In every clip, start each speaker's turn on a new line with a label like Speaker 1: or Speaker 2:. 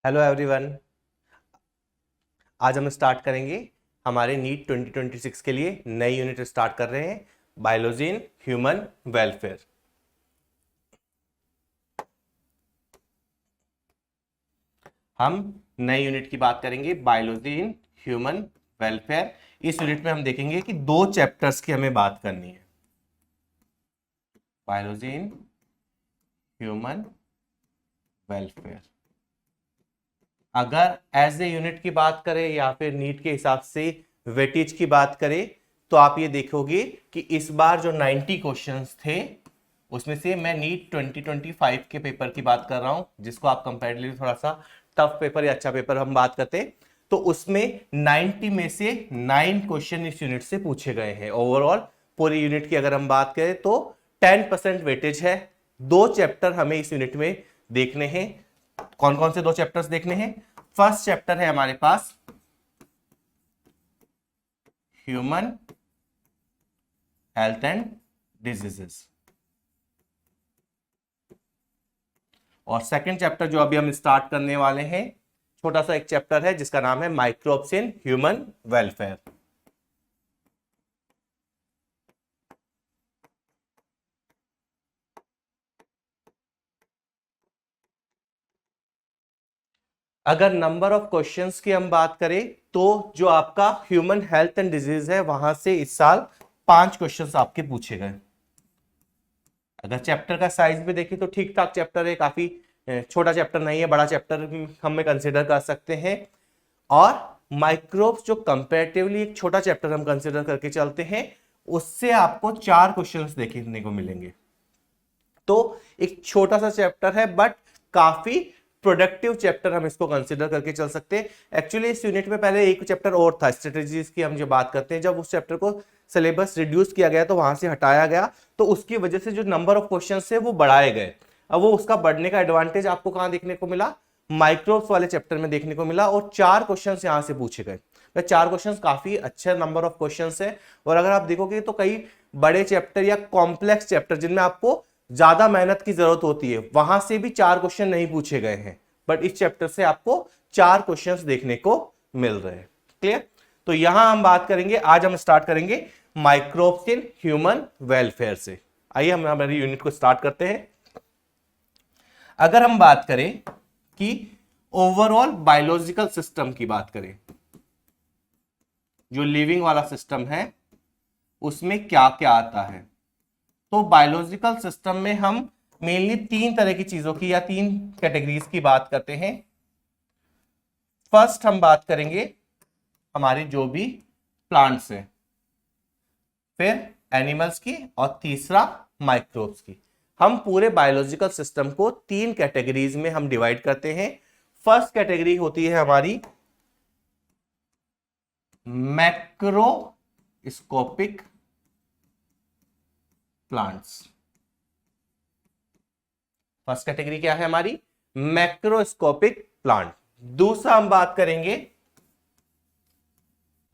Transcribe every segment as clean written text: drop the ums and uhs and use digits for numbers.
Speaker 1: Hello everyone. आज हम start करेंगे हमारे नीट 2026 के लिए नई यूनिट स्टार्ट कर रहे हैं, बायोलॉजी इन ह्यूमन वेलफेयर। हम नई यूनिट की बात करेंगे, बायोलॉजी इन ह्यूमन वेलफेयर। इस यूनिट में हम देखेंगे कि दो चैप्टर्स की हमें बात करनी है, बायोलॉजी इन ह्यूमन वेलफेयर। अगर एज ए यूनिट की बात करें या फिर नीट के हिसाब से वेटेज की बात करें तो आप ये देखोगे कि इस बार जो 90 क्वेश्चंस थे उसमें से मैं नीट 2025 के पेपर की बात कर रहा हूं, जिसको आप कंपैरेटिवली थोड़ा सा टफ पेपर या अच्छा पेपर हम बात करते हैं, तो उसमें 90 में से 9 क्वेश्चन इस यूनिट से पूछे गए हैं। ओवरऑल पूरी यूनिट की अगर हम बात करें तो 10% वेटेज है। दो चैप्टर हमें इस यूनिट में देखने हैं। कौन कौन से दो चैप्टर्स देखने हैं? फर्स्ट चैप्टर है हमारे पास ह्यूमन हेल्थ एंड डिजीजेस, और सेकंड चैप्टर जो अभी हम स्टार्ट करने वाले हैं, छोटा सा एक चैप्टर है जिसका नाम है माइक्रोब्स इन ह्यूमन वेलफेयर। अगर नंबर ऑफ क्वेश्चंस की हम बात करें तो जो आपका ह्यूमन हेल्थ एंड डिजीज है वहां से इस साल 5 क्वेश्चंस आपके पूछे गए। अगर चैप्टर का साइज भी देखें तो ठीक ठाक चैप्टर है, काफी छोटा चैप्टर नहीं है, बड़ा चैप्टर हम कंसिडर कर सकते हैं। और माइक्रोब्स जो कंपैरेटिवली एक छोटा चैप्टर हम कंसिडर करके चलते हैं, उससे आपको 4 क्वेश्चंस देखने को मिलेंगे। तो एक छोटा सा चैप्टर है बट काफी प्रोडक्टिव चैप्टर हम इसको कंसिडर करके चल सकते हैं। एक्चुअली इस यूनिट में पहले एक चैप्टर और था, स्ट्रेटजीज की हम जो बात करते हैं, जब उस चैप्टर को सिलेबस रिड्यूस किया गया तो वहां से हटाया गया, तो उसकी वजह से जो नंबर ऑफ क्वेश्चंस है वो बढ़ाए गए। अब वो उसका बढ़ने का एडवांटेज आपको कहां देखने को मिला? माइक्रोब्स वाले चैप्टर में देखने को मिला, और 4 क्वेश्चन यहां से पूछे गए। 4 क्वेश्चन काफी अच्छे नंबर ऑफ क्वेश्चन है। और अगर आप देखोगे तो कई बड़े चैप्टर या कॉम्प्लेक्स चैप्टर जिनमें आपको ज्यादा मेहनत की जरूरत होती है, वहां से भी 4 क्वेश्चन नहीं पूछे गए हैं, बट इस चैप्टर से आपको 4 क्वेश्चंस देखने को मिल रहे हैं। क्लियर? तो यहां हम बात करेंगे, आज हम स्टार्ट करेंगे माइक्रोब्स इन ह्यूमन वेलफेयर से। आइए हम हमारी यूनिट को स्टार्ट करते हैं। अगर हम बात करें कि ओवरऑल बायोलॉजिकल सिस्टम की बात करें, जो लिविंग वाला सिस्टम है उसमें क्या क्या आता है, तो बायोलॉजिकल सिस्टम में हम मेनली 3 तरह की चीजों की या 3 कैटेगरीज की बात करते हैं। फर्स्ट हम बात करेंगे हमारे जो भी प्लांट्स हैं, फिर एनिमल्स की, और तीसरा माइक्रोब्स की। हम पूरे बायोलॉजिकल सिस्टम को 3 कैटेगरीज में हम डिवाइड करते हैं। फर्स्ट कैटेगरी होती है हमारी मैक्रोस्कोपिक प्लांट्स। फर्स्ट कैटेगरी क्या है हमारी? Macroscopic plant. दूसरा हम बात करेंगे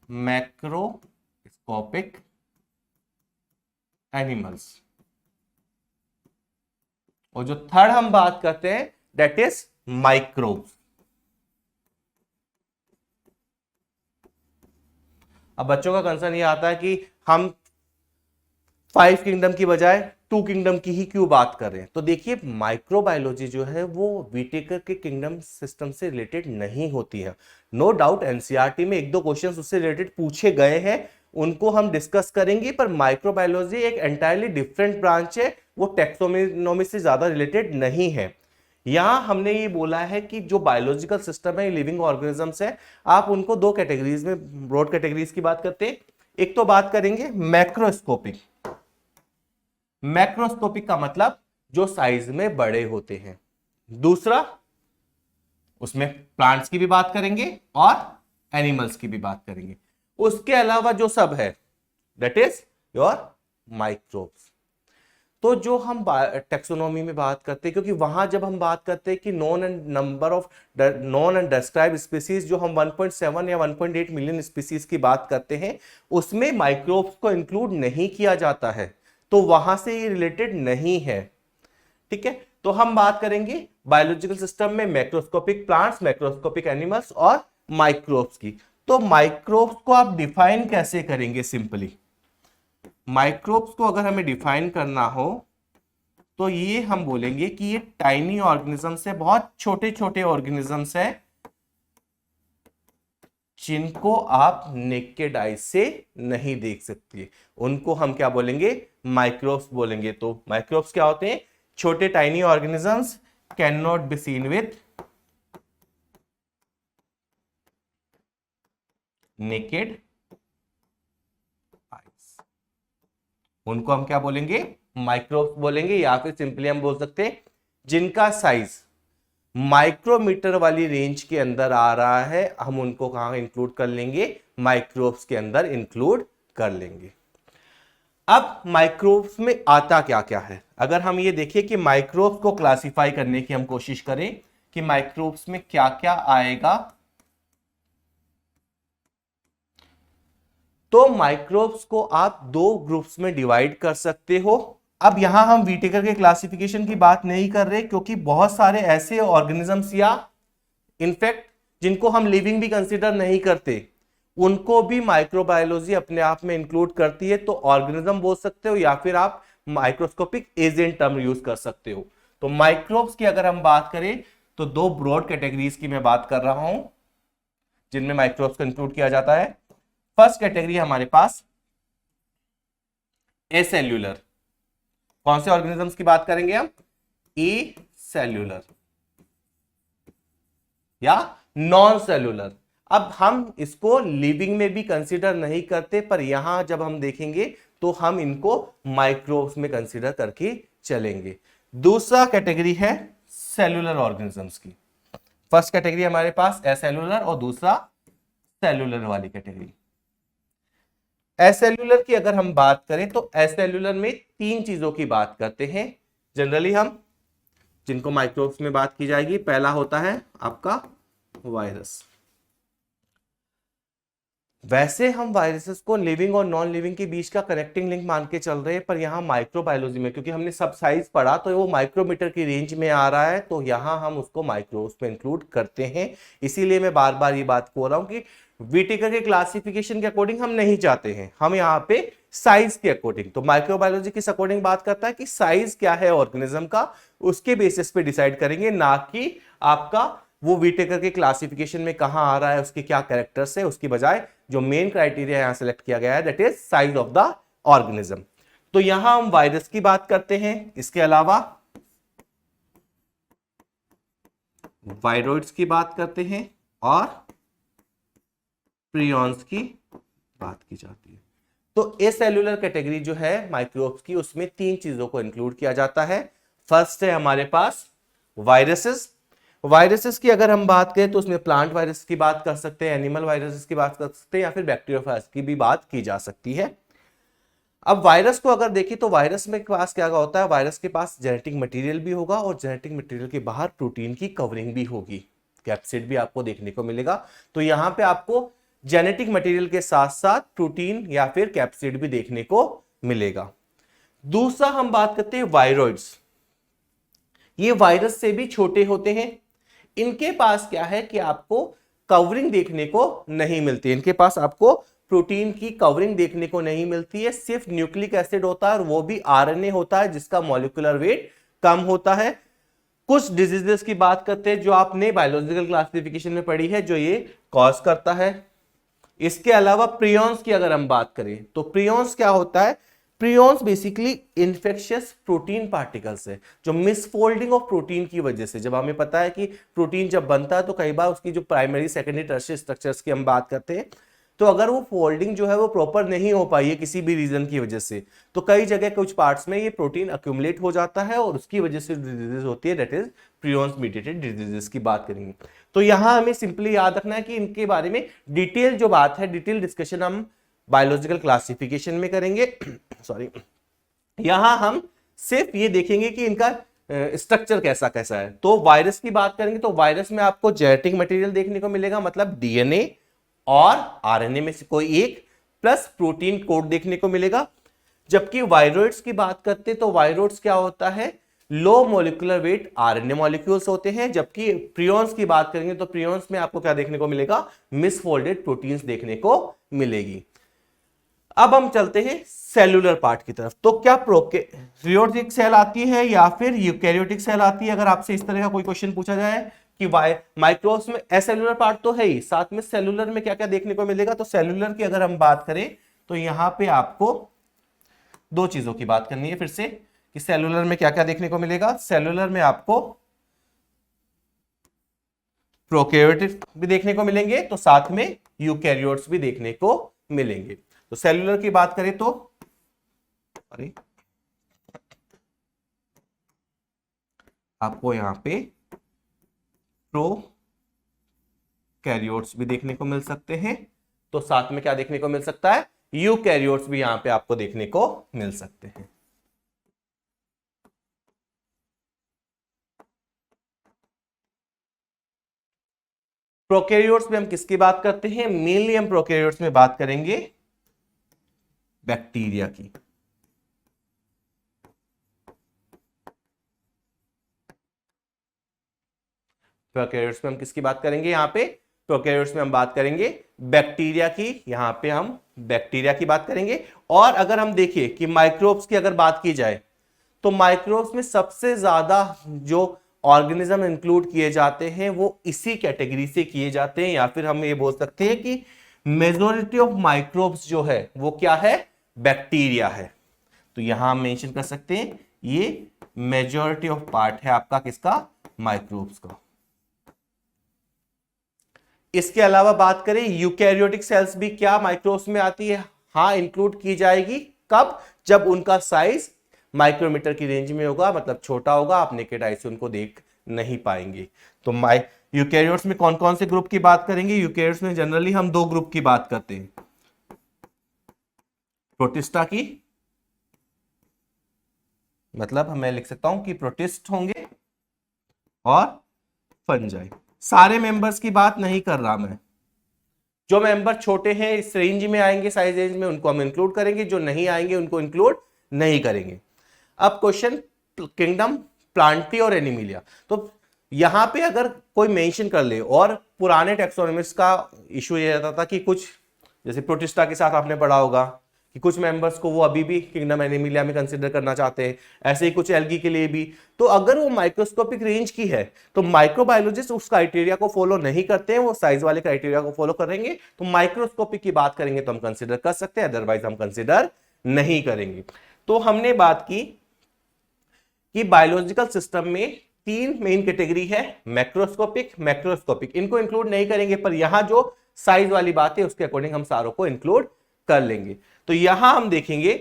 Speaker 1: मैक्रोस्कोपिक एनिमल्स, और जो थर्ड हम बात करते हैं दैट इज माइक्रोब्स। अब बच्चों का कंसर्न ये आता है कि हम 5 किंगडम की बजाय 2 किंगडम की ही क्यों बात कर रहे हैं? तो देखिए, माइक्रोबायोलॉजी जो है वो विटेकर के किंगडम सिस्टम से रिलेटेड नहीं होती है। नो डाउट एनसीईआरटी में 1-2 क्वेश्चंस उससे रिलेटेड पूछे गए हैं, उनको हम डिस्कस करेंगे, पर माइक्रोबायोलॉजी एक एंटायरली डिफरेंट ब्रांच है, वो टैक्सोनॉमी से ज्यादा रिलेटेड नहीं है। यहां हमने ये बोला है कि जो बायोलॉजिकल सिस्टम है, लिविंग ऑर्गेनिजम्स है, आप उनको 2 कैटेगरीज में, ब्रॉड कैटेगरीज की बात करते हैं। एक तो बात करेंगे मैक्रोस्कोपिक। मैक्रोस्कोपिक का मतलब जो साइज में बड़े होते हैं। दूसरा, उसमें प्लांट्स की भी बात करेंगे और एनिमल्स की भी बात करेंगे। उसके अलावा जो सब है दैट इज योर माइक्रोब्स। तो जो हम टेक्सोनॉमी में बात करते हैं, क्योंकि वहां जब हम बात करते हैं कि non and number of non and describe species, जो हम 1.7 या 1.8 मिलियन स्पीसीज की बात करते हैं, उसमें माइक्रोब्स को इंक्लूड नहीं किया जाता है, तो वहां से ये रिलेटेड नहीं है। ठीक है, तो हम बात करेंगे बायोलॉजिकल सिस्टम में मैक्रोस्कोपिक प्लांट्स, मैक्रोस्कोपिक एनिमल्स और माइक्रोब्स की। तो माइक्रोब्स को आप डिफाइन कैसे करेंगे? सिंपली माइक्रोब्स को अगर हमें डिफाइन करना हो तो ये हम बोलेंगे कि ये टाइनी ऑर्गेनिजम्स है, बहुत छोटे छोटे ऑर्गेनिजम्स है जिनको आप नेकेड आई से नहीं देख सकते, उनको हम क्या बोलेंगे? माइक्रोब्स बोलेंगे। तो माइक्रोब्स क्या होते हैं? छोटे tiny organisms, can not be seen with naked eyes, उनको हम क्या बोलेंगे? माइक्रोब्स बोलेंगे। या फिर सिंपली हम बोल सकते हैं जिनका साइज माइक्रोमीटर वाली रेंज के अंदर आ रहा है, हम उनको कहां इंक्लूड कर लेंगे? माइक्रोब्स के अंदर इंक्लूड कर लेंगे। अब माइक्रोब्स में आता क्या क्या है? अगर हम ये देखिए कि माइक्रोब्स को क्लासिफाई करने की हम कोशिश करें कि माइक्रोब्स में क्या क्या आएगा, तो माइक्रोब्स को आप दो ग्रुप्स में डिवाइड कर सकते हो। अब यहां हम व्हिटेकर के क्लासिफिकेशन की बात नहीं कर रहे, क्योंकि बहुत सारे ऐसे ऑर्गेनिजम्स या इनफैक्ट जिनको हम लिविंग भी कंसीडर नहीं करते, उनको भी माइक्रोबायोलॉजी अपने आप में इंक्लूड करती है। तो ऑर्गेनिज्म बोल सकते हो या फिर आप माइक्रोस्कोपिक एजेंट टर्म यूज कर सकते हो। तो माइक्रोब्स की अगर हम बात करें तो दो ब्रॉड कैटेगरीज की मैं बात कर रहा हूं जिनमें माइक्रोब्स को इंक्लूड किया जाता है। फर्स्ट कैटेगरी हमारे पास एसेल्यूलर। कौन से ऑर्गेनिजम्स की बात करेंगे हम? ए सेल्यूलर या नॉन सेल्यूलर। अब हम इसको लिविंग में भी कंसीडर नहीं करते, पर यहां जब हम देखेंगे तो हम इनको माइक्रोब्स में कंसीडर करके चलेंगे। दूसरा कैटेगरी है सेल्यूलर ऑर्गेनिजम्स की। फर्स्ट कैटेगरी हमारे पास एसेल्यूलर और दूसरा सेल्यूलर वाली कैटेगरी। एसेल्यूलर की अगर हम बात करें तो एसेल्यूलर में तीन चीजों की बात करते हैं जनरली हम, जिनको माइक्रोब्स में बात की जाएगी। पहला होता है आपका वायरस। वैसे हम वायरसेस को लिविंग और नॉन लिविंग के बीच का कनेक्टिंग लिंक मान के चल रहे हैं, पर यहां माइक्रोबायोलॉजी में क्योंकि हमने सब साइज पढ़ा तो वो माइक्रोमीटर की रेंज में आ रहा है, तो यहां हम उसको माइक्रोब्स में इंक्लूड करते हैं। इसीलिए मैं बार बार ये बात बोल रहा हूं कि व्हिटेकर के क्लासिफिकेशन के अकॉर्डिंग हम नहीं चाहते हैं, हम यहाँ पे साइज के अकॉर्डिंग। तो माइक्रोबायोलॉजी किस अकॉर्डिंग बात करता है कि साइज क्या है ऑर्गेनिज्म का, उसके बेसिस पे डिसाइड करेंगे, ना कि आपका वो व्हिटेकर के क्लासिफिकेशन में कहां आ रहा है, उसके क्या कैरेक्टर्स है। उसकी बजाय जो मेन क्राइटेरिया यहां सेलेक्ट किया गया है that is size of the organism. तो यहां हम वायरस की बात करते हैं, इसके अलावा वायरोइड्स की बात करते हैं और प्रियॉन्स की बात की जाती है। तो एसेल्यूलर कैटेगरी जो है माइक्रोब्स की, उसमें तीन चीजों को इंक्लूड किया जाता है। फर्स्ट है हमारे पास वायरसेस। वायरसेस की अगर हम बात करें तो उसमें प्लांट वायरस की बात कर सकते हैं, एनिमल वायरसेस की बात कर सकते हैं, या फिर बैक्टीरिया वायरस की भी बात की जा सकती है। अब वायरस को अगर देखें तो वायरस में पास क्या होता है? वायरस के पास जेनेटिक मटेरियल भी होगा और जेनेटिक मटेरियल के बाहर प्रोटीन की कवरिंग भी होगी, कैप्सिड भी आपको देखने को मिलेगा। तो यहां पे आपको जेनेटिक मटेरियल के साथ साथ प्रोटीन या फिर कैप्सिड भी देखने को मिलेगा। दूसरा हम बात करते हैं वायरोइड्स। ये वायरस से भी छोटे होते हैं। इनके पास क्या है कि आपको कवरिंग देखने को नहीं मिलती, इनके पास आपको प्रोटीन की कवरिंग देखने को नहीं मिलती है, सिर्फ न्यूक्लिक एसिड होता है और वो भी आरएनए होता है जिसका मॉलिक्यूलर वेट कम होता है। कुछ डिजीजेस की बात करते हैं जो आपने बायोलॉजिकल क्लासिफिकेशन में पढ़ी है, जो ये कॉज करता है। इसके अलावा प्रियॉन्स की अगर हम बात करें तो प्रियॉन्स क्या होता है? Prions basically infectious protein particles है, जो मिसफोल्डिंग ऑफ प्रोटीन की वजह से, जब हमें पता है कि प्रोटीन जब बनता है तो कई बार उसकी जो प्राइमरी सेकेंडरी टर्शियरी स्ट्रक्चर्स की हम बात करते हैं, तो अगर वो फोल्डिंग जो है वो प्रॉपर नहीं हो पाई है किसी भी रीजन की वजह से, तो कई जगह कुछ पार्ट्स में ये प्रोटीन अक्यूमुलेट हो जाता है और उसकी वजह से डिजीजेस होती है, that is prions mediated diseases की बात करेंगे। तो यहां हमें सिंपली याद रखना है कि इनके बारे में डिटेल जो बात है, डिटेल डिस्कशन हम बायोलॉजिकल क्लासिफिकेशन में करेंगे। सॉरी, यहां हम सिर्फ ये देखेंगे कि इनका स्ट्रक्चर कैसा कैसा है। तो वायरस की बात करेंगे तो वायरस में आपको जेनेटिक मटेरियल देखने को मिलेगा, मतलब डीएनए और आरएनए में से कोई एक, प्लस प्रोटीन कोड देखने को मिलेगा। जबकि वायरोइड्स की बात करते हैं तो वायरोइड्स क्या होता है? Low molecular weight RNA molecules होते हैं, जबकि प्रियॉन्स की बात करेंगे तो प्रियॉन्स में आपको क्या देखने को मिलेगा, मिसफोल्डेड प्रोटीन्स देखने को मिलेगी। अब हम चलते हैं सेलुलर पार्ट की तरफ। तो क्या प्रोकैरियोटिक सेल आती है या फिर यूकैरियोटिक सेल आती है? अगर आपसे इस तरह का कोई क्वेश्चन पूछा जाए कि माइक्रोब्स में एसेलुलर पार्ट तो है ही, साथ में सेलुलर में क्या क्या देखने को मिलेगा, तो सेलुलर की अगर हम बात करें तो यहां पे आपको दो चीजों की बात करनी है फिर से कि सेलुलर में क्या क्या देखने को मिलेगा। सेलुलर में आपको प्रोकैरियोटिक भी देखने को मिलेंगे, तो साथ में यूकैरियोट्स भी देखने को मिलेंगे। तो सेलुलर की बात करें तो आपको यहां पे प्रोकैरियोट्स भी देखने को मिल सकते हैं, तो साथ में क्या देखने को मिल सकता है, यूकैरियोट्स भी यहां पे आपको देखने को मिल सकते हैं। प्रोकैरियोट्स में हम किसकी बात करते हैं? मेनली हम प्रोकैरियोट्स में बात करेंगे बैक्टीरिया की। प्रोकैरियोट्स में हम किसकी बात करेंगे? यहां पे प्रोकैरियोट्स में हम बात करेंगे बैक्टीरिया की। यहां पे हम बैक्टीरिया की बात करेंगे। और अगर हम देखिए कि माइक्रोब्स की अगर बात की जाए तो माइक्रोब्स में सबसे ज्यादा जो ऑर्गेनिज्म इंक्लूड किए जाते हैं वो इसी कैटेगरी से किए जाते हैं, या फिर हम ये बोल सकते हैं कि मेजॉरिटी ऑफ माइक्रोब्स जो है वो क्या है, बैक्टीरिया है। तो यहां हम मेंशन कर सकते हैं ये मेजॉरिटी ऑफ पार्ट है आपका किसका, माइक्रोब्स का। इसके अलावा बात करें यूकैरियोटिक सेल्स भी क्या माइक्रोब्स में आती है? हाँ, इंक्लूड की जाएगी। कब? जब उनका साइज माइक्रोमीटर की रेंज में होगा, मतलब छोटा होगा, आप नेकेड आई से उनको देख नहीं पाएंगे। तो यूकैरियोट्स में कौन कौन से ग्रुप की बात करेंगे? यूकैरियोट्स में जनरली हम दो ग्रुप की बात करते हैं, प्रोटिस्टा की, मतलब मैं लिख सकता हूं कि प्रोटिस्ट होंगे, और फंजाई। सारे मेंबर्स की बात नहीं कर रहा मैं, जो मेंबर छोटे हैं इस रेंज में आएंगे, साइज रेंज में, उनको हम इंक्लूड करेंगे, जो नहीं आएंगे उनको इंक्लूड नहीं करेंगे। अब क्वेश्चन किंगडम प्लांटी और एनिमिलिया, तो यहां पे अगर कोई मेंशन कर ले, और पुराने टैक्सोनॉमिस्ट का इशू ये रहता था कि कुछ जैसे प्रोटिस्टा के साथ आपने पढ़ा होगा कि कुछ मेंबर्स को वो अभी भी किंगडम एनिमिलिया में कंसीडर करना चाहते हैं, ऐसे ही कुछ एल्गी के लिए भी। तो अगर वो माइक्रोस्कोपिक रेंज की है तो माइक्रोबायोलॉजिस्ट उस क्राइटेरिया को फॉलो नहीं करते हैं, वो साइज वाले क्राइटेरिया को फॉलो करेंगे। तो माइक्रोस्कोपिक की बात करेंगे तो हम कंसीडर कर सकते हैं, अदरवाइज हम कंसीडर नहीं करेंगे। तो हमने बात की कि बायोलॉजिकल सिस्टम में तीन मेन कैटेगरी है, मैक्रोस्कोपिक, मैक्रोस्कोपिक, इनको इंक्लूड नहीं करेंगे, पर यहां जो साइज वाली बात है उसके अकॉर्डिंग हम सारों को इंक्लूड कर लेंगे। तो यहां हम देखेंगे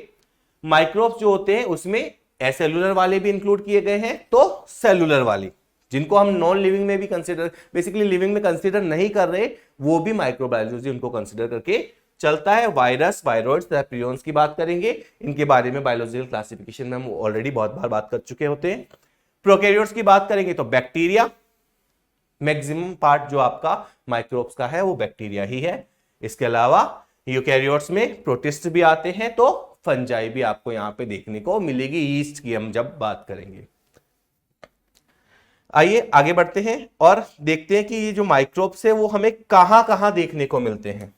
Speaker 1: माइक्रोब्स जो होते हैं उसमें एसेलुलर वाले भी इंक्लूड किए गए हैं, तो सेलुलर वाली जिनको हम नॉन लिविंग में भी कंसीडर, बेसिकली लिविंग में कंसीडर नहीं कर रहे, वो भी माइक्रोबायोलॉजी उनको कंसीडर करके चलता है। वायरस, वायरॉइड्स, प्रियॉन्स की बात करेंगे, इनके बारे में बायोलॉजिकल क्लासिफिकेशन में हम ऑलरेडी बहुत बार बात कर चुके होते हैं। प्रोकैरियोट्स की बात करेंगे तो बैक्टीरिया, मैक्सिमम पार्ट जो आपका माइक्रोब्स का है वो बैक्टीरिया ही है। इसके अलावा यूकैरियोट्स में प्रोटिस्ट भी आते हैं, तो फंजाई भी आपको यहां पे देखने को मिलेगी, यीस्ट की हम जब बात करेंगे। आइए आगे बढ़ते हैं और देखते हैं कि ये जो माइक्रोब्स है वो हमें कहां कहां देखने को मिलते हैं,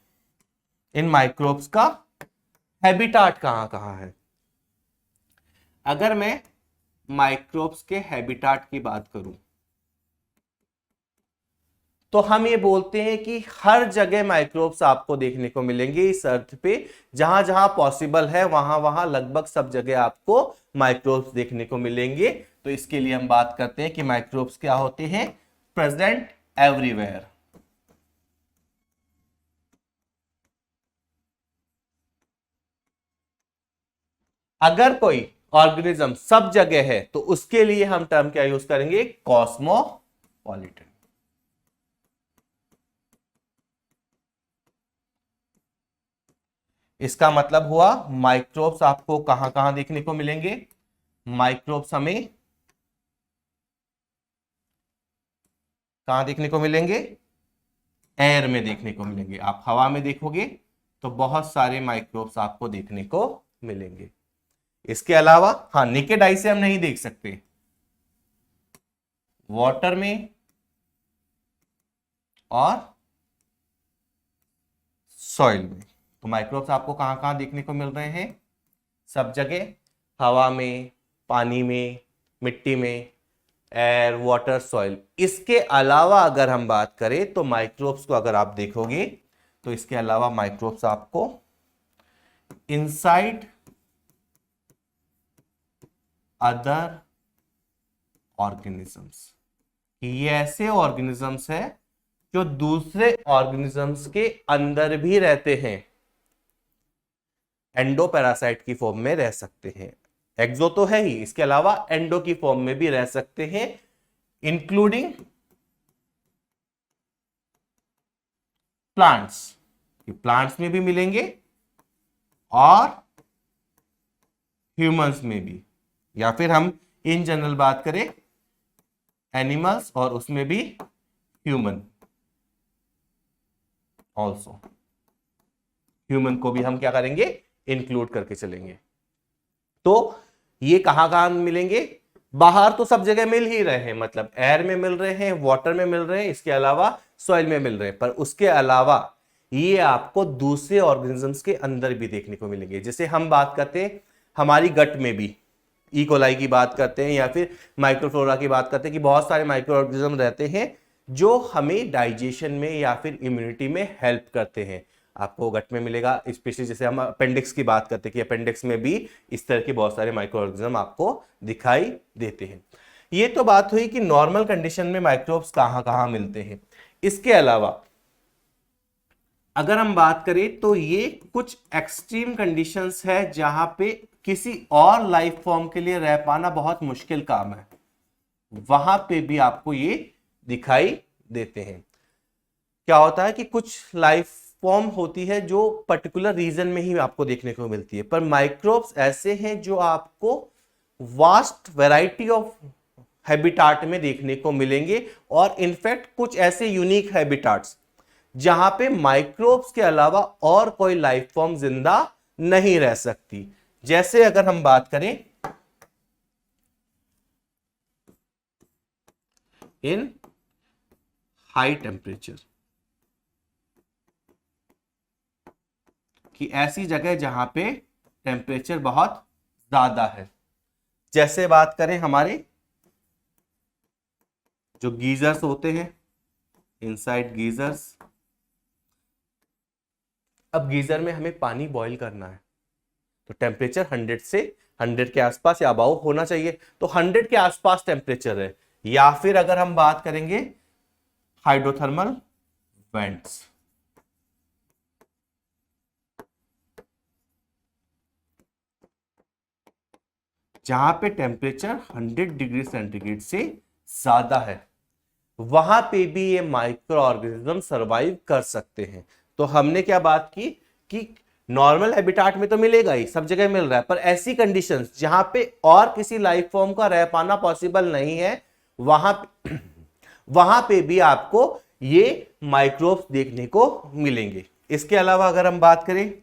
Speaker 1: इन माइक्रोब्स का हैबिटाट कहां कहां है। अगर मैं माइक्रोब्स के हैबिटाट की बात करूं तो हम ये बोलते हैं कि हर जगह माइक्रोब्स आपको देखने को मिलेंगे इस अर्थ पे, जहां जहां पॉसिबल है वहां वहां लगभग सब जगह आपको माइक्रोब्स देखने को मिलेंगे। तो इसके लिए हम बात करते हैं कि माइक्रोब्स क्या होते हैं, प्रेजेंट एवरीवेयर। अगर कोई ऑर्गेनिज्म सब जगह है तो उसके लिए हम टर्म क्या यूज करेंगे, कॉस्मोपॉलिटन। इसका मतलब हुआ माइक्रोब्स आपको कहां कहां देखने को मिलेंगे, माइक्रोब्स हमें कहां देखने को मिलेंगे, एयर में देखने को मिलेंगे। आप हवा में देखोगे तो बहुत सारे माइक्रोब्स आपको देखने को मिलेंगे। इसके अलावा हाँ, नेकेड आई से हम नहीं देख सकते, वाटर में और सॉइल में। तो माइक्रोब्स आपको कहां कहां देखने को मिल रहे हैं? सब जगह, हवा में, पानी में, मिट्टी में, एयर, वाटर, सॉइल। इसके अलावा अगर हम बात करें तो माइक्रोब्स को अगर आप देखोगे तो इसके अलावा माइक्रोब्स आपको इनसाइड अदर ऑर्गेनिजम्स, ये ऐसे ऑर्गेनिजम्स हैं जो दूसरे ऑर्गेनिजम्स के अंदर भी रहते हैं, एंडो पैरासाइट की फॉर्म में रह सकते हैं। एक्सो तो है ही, इसके अलावा एंडो की फॉर्म में भी रह सकते हैं, इंक्लूडिंग प्लांट्स। प्लांट्स में भी मिलेंगे और ह्यूमंस में भी, या फिर हम इन जनरल बात करें एनिमल्स और उसमें भी ह्यूमन ऑल्सो। ह्यूमन को भी हम क्या करेंगे? इंक्लूड करके चलेंगे। तो ये कहां कहां मिलेंगे? बाहर तो सब जगह मिल ही रहे हैं, मतलब एयर में मिल रहे हैं, वाटर में मिल रहे हैं, इसके अलावा सॉइल में मिल रहे हैं, पर उसके अलावा ये आपको दूसरे ऑर्गेनिजम्स के अंदर भी देखने को मिलेंगे। जैसे हम बात करते हैं हमारी गट में भी, इकोलाई की बात करते हैं या फिर माइक्रोफ्लोरा की बात करते हैं कि बहुत सारे माइक्रो ऑर्गेनिज्म रहते हैं जो हमें डाइजेशन में या फिर इम्यूनिटी में हेल्प करते हैं। आपको गट में मिलेगा, स्पेशली जैसे हम अपेंडिक्स की बात करते हैं कि अपेंडिक्स में भी इस तरह के बहुत सारे माइक्रो ऑर्गेनिज्म आपको दिखाई देते हैं। ये तो बात हुई कि नॉर्मल कंडीशन में माइक्रोब्स कहां कहां मिलते हैं। इसके अलावा अगर हम बात करें तो ये कुछ एक्सट्रीम कंडीशंस है जहां पे किसी और लाइफ फॉर्म के लिए रह पाना बहुत मुश्किल काम है, वहां पे भी आपको ये दिखाई देते हैं। क्या होता है कि कुछ लाइफ फॉर्म होती है जो पर्टिकुलर रीजन में ही आपको देखने को मिलती है, पर माइक्रोब्स ऐसे हैं जो आपको वास्ट वैरायटी ऑफ हैबिटाट में देखने को मिलेंगे, और इनफैक्ट कुछ ऐसे यूनिक हैबिटाट्स जहां पे माइक्रोब्स के अलावा और कोई लाइफ फॉर्म जिंदा नहीं रह सकती। जैसे अगर हम बात करें इन हाई टेम्परेचर, कि ऐसी जगह जहां पे टेम्परेचर बहुत ज्यादा है। जैसे बात करें हमारे जो गीजर्स होते हैं, इनसाइड गीजर्स। अब गीजर में हमें पानी बॉईल करना है तो टेम्परेचर 100 से 100 के आसपास या अबाव होना चाहिए, तो 100 के आसपास टेम्परेचर है। या फिर अगर हम बात करेंगे हाइड्रोथर्मल वेंट्स, जहां पे टेम्परेचर 100 डिग्री सेंटीग्रेड से ज्यादा है, वहां पे भी ये माइक्रो ऑर्गेनिज्म सरवाइव कर सकते हैं। तो हमने क्या बात की कि नॉर्मल हैबिटाट में तो मिलेगा ही, सब जगह मिल रहा है, पर ऐसी कंडीशंस जहां पे और किसी लाइफ फॉर्म का रह पाना पॉसिबल नहीं है, वहां पे भी आपको ये माइक्रोब्स देखने को मिलेंगे। इसके अलावा अगर हम बात करें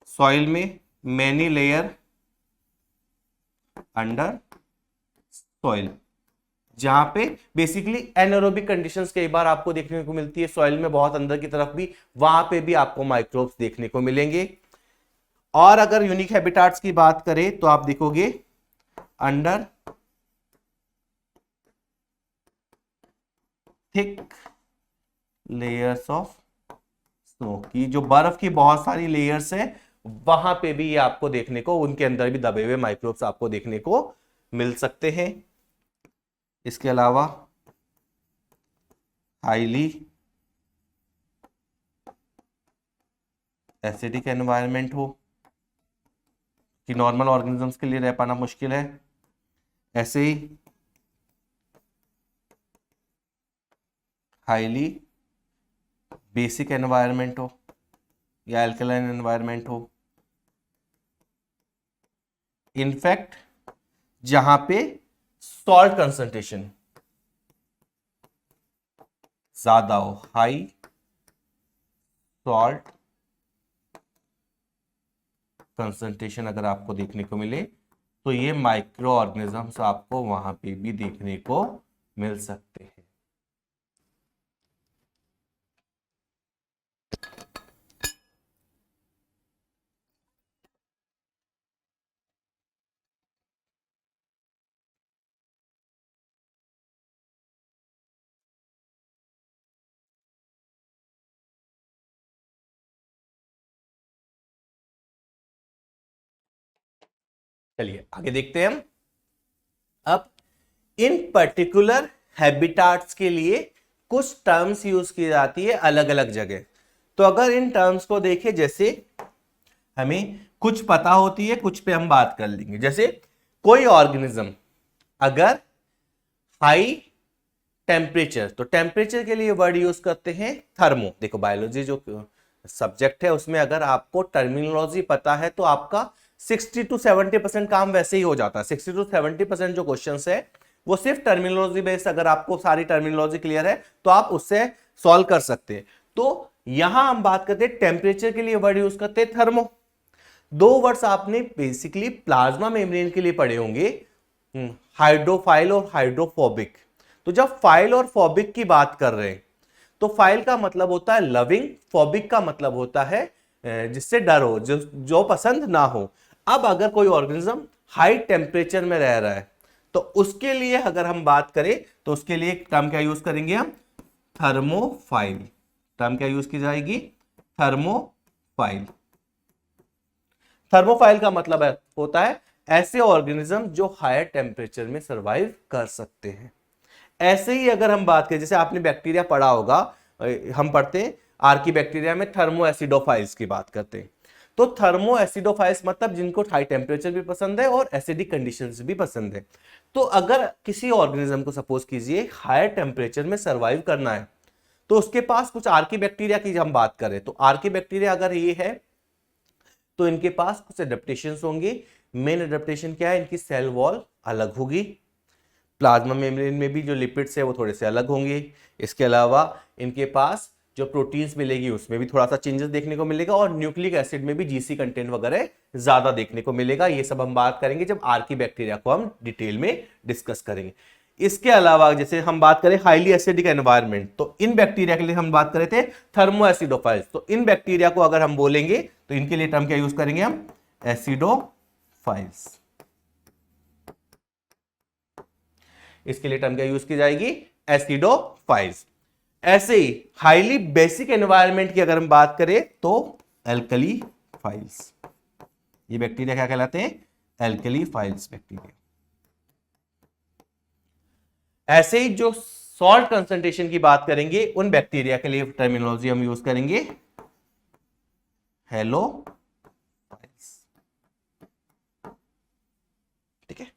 Speaker 1: सॉइल में, मैनी लेयर अंडर सॉइल, जहां पे बेसिकली एनारोबिक कंडीशंस कई बार आपको देखने को मिलती है सॉइल में बहुत अंदर की तरफ भी, वहां पे भी आपको माइक्रोब्स देखने को मिलेंगे। और अगर यूनिक हैबिटाट्स की बात करें तो आप देखोगे under thick layers of snow, की जो बर्फ की बहुत सारी लेयर्स हैं, वहां पे भी ये आपको देखने को, उनके अंदर भी दबे हुए माइक्रोब्स आपको देखने को मिल सकते हैं। इसके अलावा हाईली एसिडिक एनवायरनमेंट हो कि नॉर्मल ऑर्गेनिजम्स के लिए रह पाना मुश्किल है, ऐसे ही हाईली बेसिक एनवायरनमेंट हो या एल्कलाइन एनवायरनमेंट हो, इनफैक्ट जहां पे सॉल्ट कंसंट्रेशन ज्यादा हो, हाई सॉल्ट कंसंट्रेशन अगर आपको देखने को मिले, तो ये माइक्रो ऑर्गेनिजम्स आपको वहां पे भी देखने को मिल सकते हैं। चलिए आगे देखते हैं हम। अब इन पर्टिकुलर हैबिटाट्स के लिए कुछ टर्म्स यूज की जाती है अलग अलग जगह। तो अगर इन टर्म्स को देखें, जैसे हमें कुछ पता होती है, कुछ पे हम बात कर लेंगे। जैसे कोई ऑर्गेनिज्म अगर हाई टेम्परेचर, तो टेम्परेचर के लिए वर्ड यूज करते हैं थर्मो। देखो बायोलॉजी जो सब्जेक्ट है उसमें अगर आपको टर्मिनोलॉजी पता है तो आपका 60 to 70% काम वैसे ही हो जाता है। 60 to 70% जो क्वेश्चंस है वो सिर्फ टर्मिनोलॉजी बेस्ड, अगर आपको सारी टर्मिनोलॉजी क्लियर है तो आप उससे सॉल्व कर सकते हैं। तो यहां हम बात करते हैं टेम्परेचर के लिए वर्ड यूज करते हैं थर्मो। दो वर्ड्स आपने बेसिकली प्लाज्मा मेम्ब्रेन के लिए पढ़े होंगे, हाइड्रोफाइल और हाइड्रोफोबिक। तो जब फाइल और फोबिक की बात कर रहे हैं तो फाइल का मतलब होता है लविंग, फोबिक का मतलब होता है जिससे डर हो, जो पसंद ना हो। अब अगर कोई ऑर्गेनिज्म हाई टेम्परेचर में रह रहा है तो उसके लिए अगर हम बात करें तो उसके लिए टर्म क्या यूज करेंगे हम? थर्मोफाइल। टर्म क्या यूज की जाएगी? थर्मोफाइल। थर्मोफाइल का मतलब होता है ऐसे ऑर्गेनिज्म जो हायर टेम्परेचर में सरवाइव कर सकते हैं। ऐसे ही अगर हम बात करें, जैसे आपने बैक्टीरिया पढ़ा होगा, हम पढ़ते हैं आर्की बैक्टीरिया में थर्मो एसिडोफाइल्स की बात करते हैं। तो थर्मो एसिडोफाइल्स मतलब जिनको हाई टेम्परेचर भी पसंद है और एसिडिक कंडीशंस भी पसंद है। तो अगर किसी ऑर्गेनिज्म को सपोज कीजिए हायर टेम्परेचर में सर्वाइव करना है तो उसके पास कुछ आर्की बैक्टीरिया की हम बात करें तो आर्की बैक्टीरिया अगर ये है तो इनके पास कुछ एडेप्टेशन होंगे। मेन एडेप्टेशन क्या है? इनकी सेल वॉल अलग होगी, प्लाज्मा मेम्ब्रेन में भी जो लिपिड्स है वो थोड़े से अलग होंगे। इसके अलावा इनके पास जो प्रोटीन्स मिलेगी उसमें भी थोड़ा सा चेंजेस देखने को मिलेगा और न्यूक्लिक एसिड में भी जीसी कंटेंट वगैरह ज्यादा देखने को मिलेगा। ये सब हम बात करेंगे जब आर्की बैक्टीरिया को हम डिटेल में डिस्कस करेंगे। इसके अलावा जैसे हम बात करें हाईली एसिडिक एनवायरनमेंट, तो इन बैक्टीरिया के लिए हम बात करे थे थर्मो एसिडोफाइल्स। तो इन बैक्टीरिया को अगर हम बोलेंगे तो इनके लिए टर्म क्या यूज करेंगे हम? एसिडोफाइल्स। इसके लिए टर्म क्या यूज की जाएगी? एसिडोफाइल्स। ऐसे ही हाईली बेसिक एनवायरनमेंट की अगर हम बात करें तो एल्कलीफाइल्स। ये बैक्टीरिया क्या कहलाते हैं? एल्कलीफाइल्स बैक्टीरिया। ऐसे ही जो सॉल्ट कंसंट्रेशन की बात करेंगे उन बैक्टीरिया के लिए टर्मिनोलॉजी हम यूज करेंगे हेलोफाइल्स। ठीक है,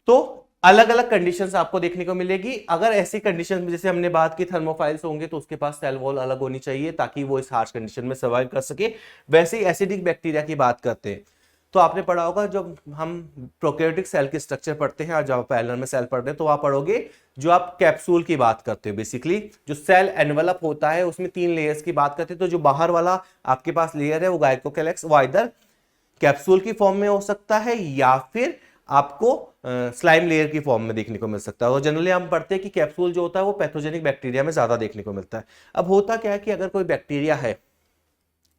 Speaker 1: तो अलग अलग कंडीशंस आपको देखने को मिलेगी। अगर ऐसी कंडीशंस में जैसे हमने बात की थर्मोफाइल्स होंगे तो उसके पास सेल वॉल अलग होनी चाहिए ताकि वो इस हार्श कंडीशन में सर्वाइव कर सके। वैसे ही एसिडिक बैक्टीरिया की बात करते हैं तो आपने पढ़ा होगा जब हम प्रोकैरियोटिक सेल के स्ट्रक्चर पढ़ते हैं और जब पैरेलल में सेल पढ़ रहे हैं तो वहां पढ़ोगे जो आप कैप्सूल की बात करते हो। बेसिकली जो सेल एनवेलप होता है उसमें 3 लेयर्स की बात करते हैं। तो जो बाहर वाला आपके पास लेयर है वो गाइकोकैलेक्स, वो इधर कैप्सूल की फॉर्म में हो सकता है या फिर आपको स्लाइम लेयर की फॉर्म में देखने को मिल सकता है। और जनरली हम पढ़ते हैं कि कैप्सूल जो होता है वो पैथोजेनिक बैक्टीरिया में ज्यादा देखने को मिलता है। अब होता क्या है कि अगर कोई बैक्टीरिया है,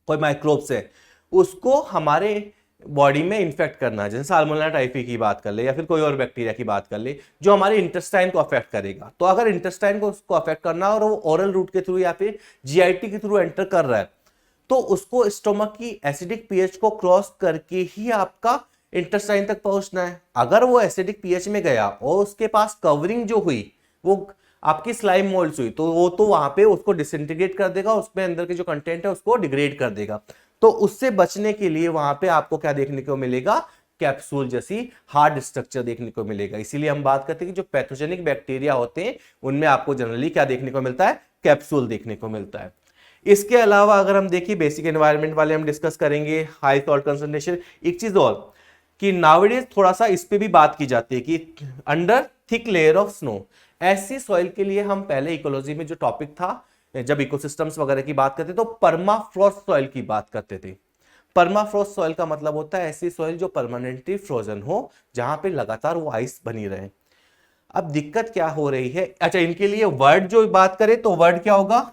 Speaker 1: कोई माइक्रोब्स है, उसको हमारे बॉडी में इन्फेक्ट करना है, जैसे साल्मोनेला टाइफी की बात कर ले या फिर कोई और बैक्टीरिया की बात कर ले जो हमारे इंटेस्टाइन को अफेक्ट करेगा। तो अगर इंटेस्टाइन को उसको अफेक्ट करना और वो ओरल रूट के थ्रू या फिर जीआईटी के थ्रू एंटर कर रहा है तो उसको स्टोमक की एसिडिक पीएच को क्रॉस करके ही आपका इंटेस्टाइन तक पहुंचना है। अगर वो एसिडिक पीएच में गया और उसके पास कवरिंग जो हुई वो आपकी स्लाइम मोल्ड्स हुई तो वो तो वहां पे उसको डिसइंटीग्रेट कर देगा, उसमें अंदर के जो कंटेंट है उसको डिग्रेड कर देगा। तो उससे बचने के लिए वहां पे आपको क्या देखने को मिलेगा? कैप्सूल जैसी हार्ड स्ट्रक्चर देखने को मिलेगा। इसीलिए हम बात करते हैं कि जो पैथोजेनिक बैक्टीरिया होते हैं उनमें आपको जनरली क्या देखने को मिलता है? कैप्सूल देखने को मिलता है। इसके अलावा अगर हम देखिए बेसिक एनवायरनमेंट वाले हम डिस्कस करेंगे, हाई सॉल्ट कंसंट्रेशन। एक चीज और कि नाउअडेज थोड़ा सा इस पे भी बात की जाती है कि under thick layer of snow, ऐसी सॉइल के लिए हम पहले इकोलॉजी में जो टॉपिक था जब इकोसिस्टम्स वगैरह की बात करते तो परमाफ्रॉस्ट सॉइल की बात करते थे। परमाफ्रोस्ट सॉइल का मतलब होता है ऐसी सॉइल जो परमानेंटली फ्रोजन हो, जहां पे लगातार वो आइस बनी रहे। अब दिक्कत क्या हो रही है, अच्छा इनके लिए वर्ड जो बात करें तो वर्ड क्या होगा,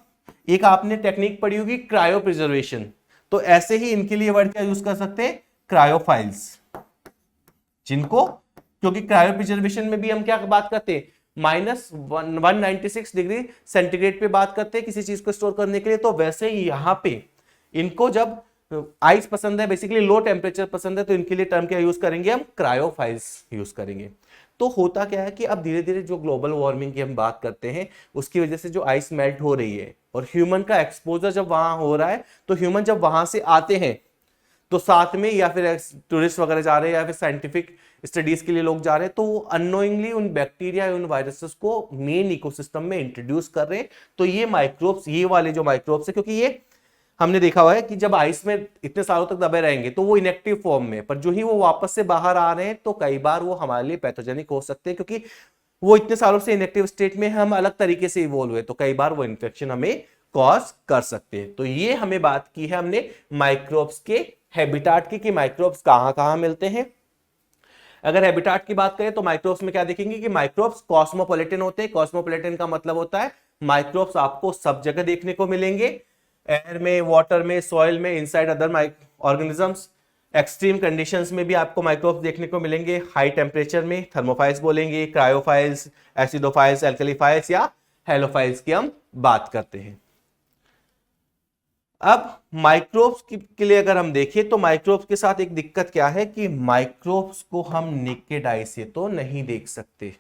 Speaker 1: एक आपने टेक्निक पढ़ी होगी क्रायो प्रिजर्वेशन, तो ऐसे ही इनके लिए वर्ड क्या यूज कर सकते हैं, क्रायोफाइल्स, जिनको, क्योंकि क्रायो प्रिजर्वेशन में भी हम क्या बात करते हैं, -196 डिग्री सेंटीग्रेड पे बात करते हैं किसी चीज को स्टोर करने के लिए, तो वैसे ही यहां पे इनको जब आइस पसंद है, बेसिकली लो टेम्परेचर पसंद है, तो इनके लिए टर्म क्या यूज करेंगे, हम क्रायोफाइल्स यूज करेंगे। तो होता क्या है कि अब धीरे धीरे जो ग्लोबल वार्मिंग की हम बात करते हैं उसकी वजह से जो आइस मेल्ट हो रही है और ह्यूमन का एक्सपोजर जब वहां हो रहा है, तो ह्यूमन जब वहां से आते हैं तो साथ में, या फिर टूरिस्ट वगैरह जा रहे हैं या फिर साइंटिफिक स्टडीज के लिए लोग जा रहे हैं, तो वो अननोइंगली उन बैक्टीरिया उन वायरसेस को मेन इकोसिस्टम में इंट्रोड्यूस कर रहे हैं। तो ये माइक्रोब्स, ये वाले जो माइक्रोब्स है, क्योंकि ये हमने देखा हुआ है कि जब आइस में इतने सालों तक दबे रहेंगे तो वो इनएक्टिव फॉर्म में, पर जो ही वो वापस से बाहर आ रहे हैं तो कई बार वो हमारे लिए पैथोजेनिक हो सकते हैं, क्योंकि वो इतने सालों से इनएक्टिव स्टेट में हम अलग तरीके से इवॉल्व हुए, तो कई बार वो इन्फेक्शन हमें कॉज कर सकते हैं। तो ये हमें बात की है हमने माइक्रोब्स के हैबिटाट की, कि माइक्रोब्स कहां कहां मिलते हैं। अगर हैबिटाट की बात करें तो माइक्रोब्स में क्या देखेंगे कि माइक्रोब्स कॉस्मोपॉलिटन होते हैं। कॉस्मोपॉलिटन का मतलब होता है माइक्रोब्स आपको सब जगह देखने को मिलेंगे, एयर में, वाटर में, सॉइल में, inside other organisms. Extreme conditions में भी आपको माइक्रोब्स देखने को मिलेंगे, हाई टेम्परेचर में थर्मोफाइल्स बोलेंगे, क्रायोफाइल्स, एसिडोफाइल्स, एल्कलीफाइल्स या हेलोफाइल्स की हम बात करते हैं। अब माइक्रोब्स के लिए अगर हम देखें तो माइक्रोब्स के साथ एक दिक्कत क्या है कि माइक्रोब्स को हम नेकेड आई से तो नहीं देख सकते,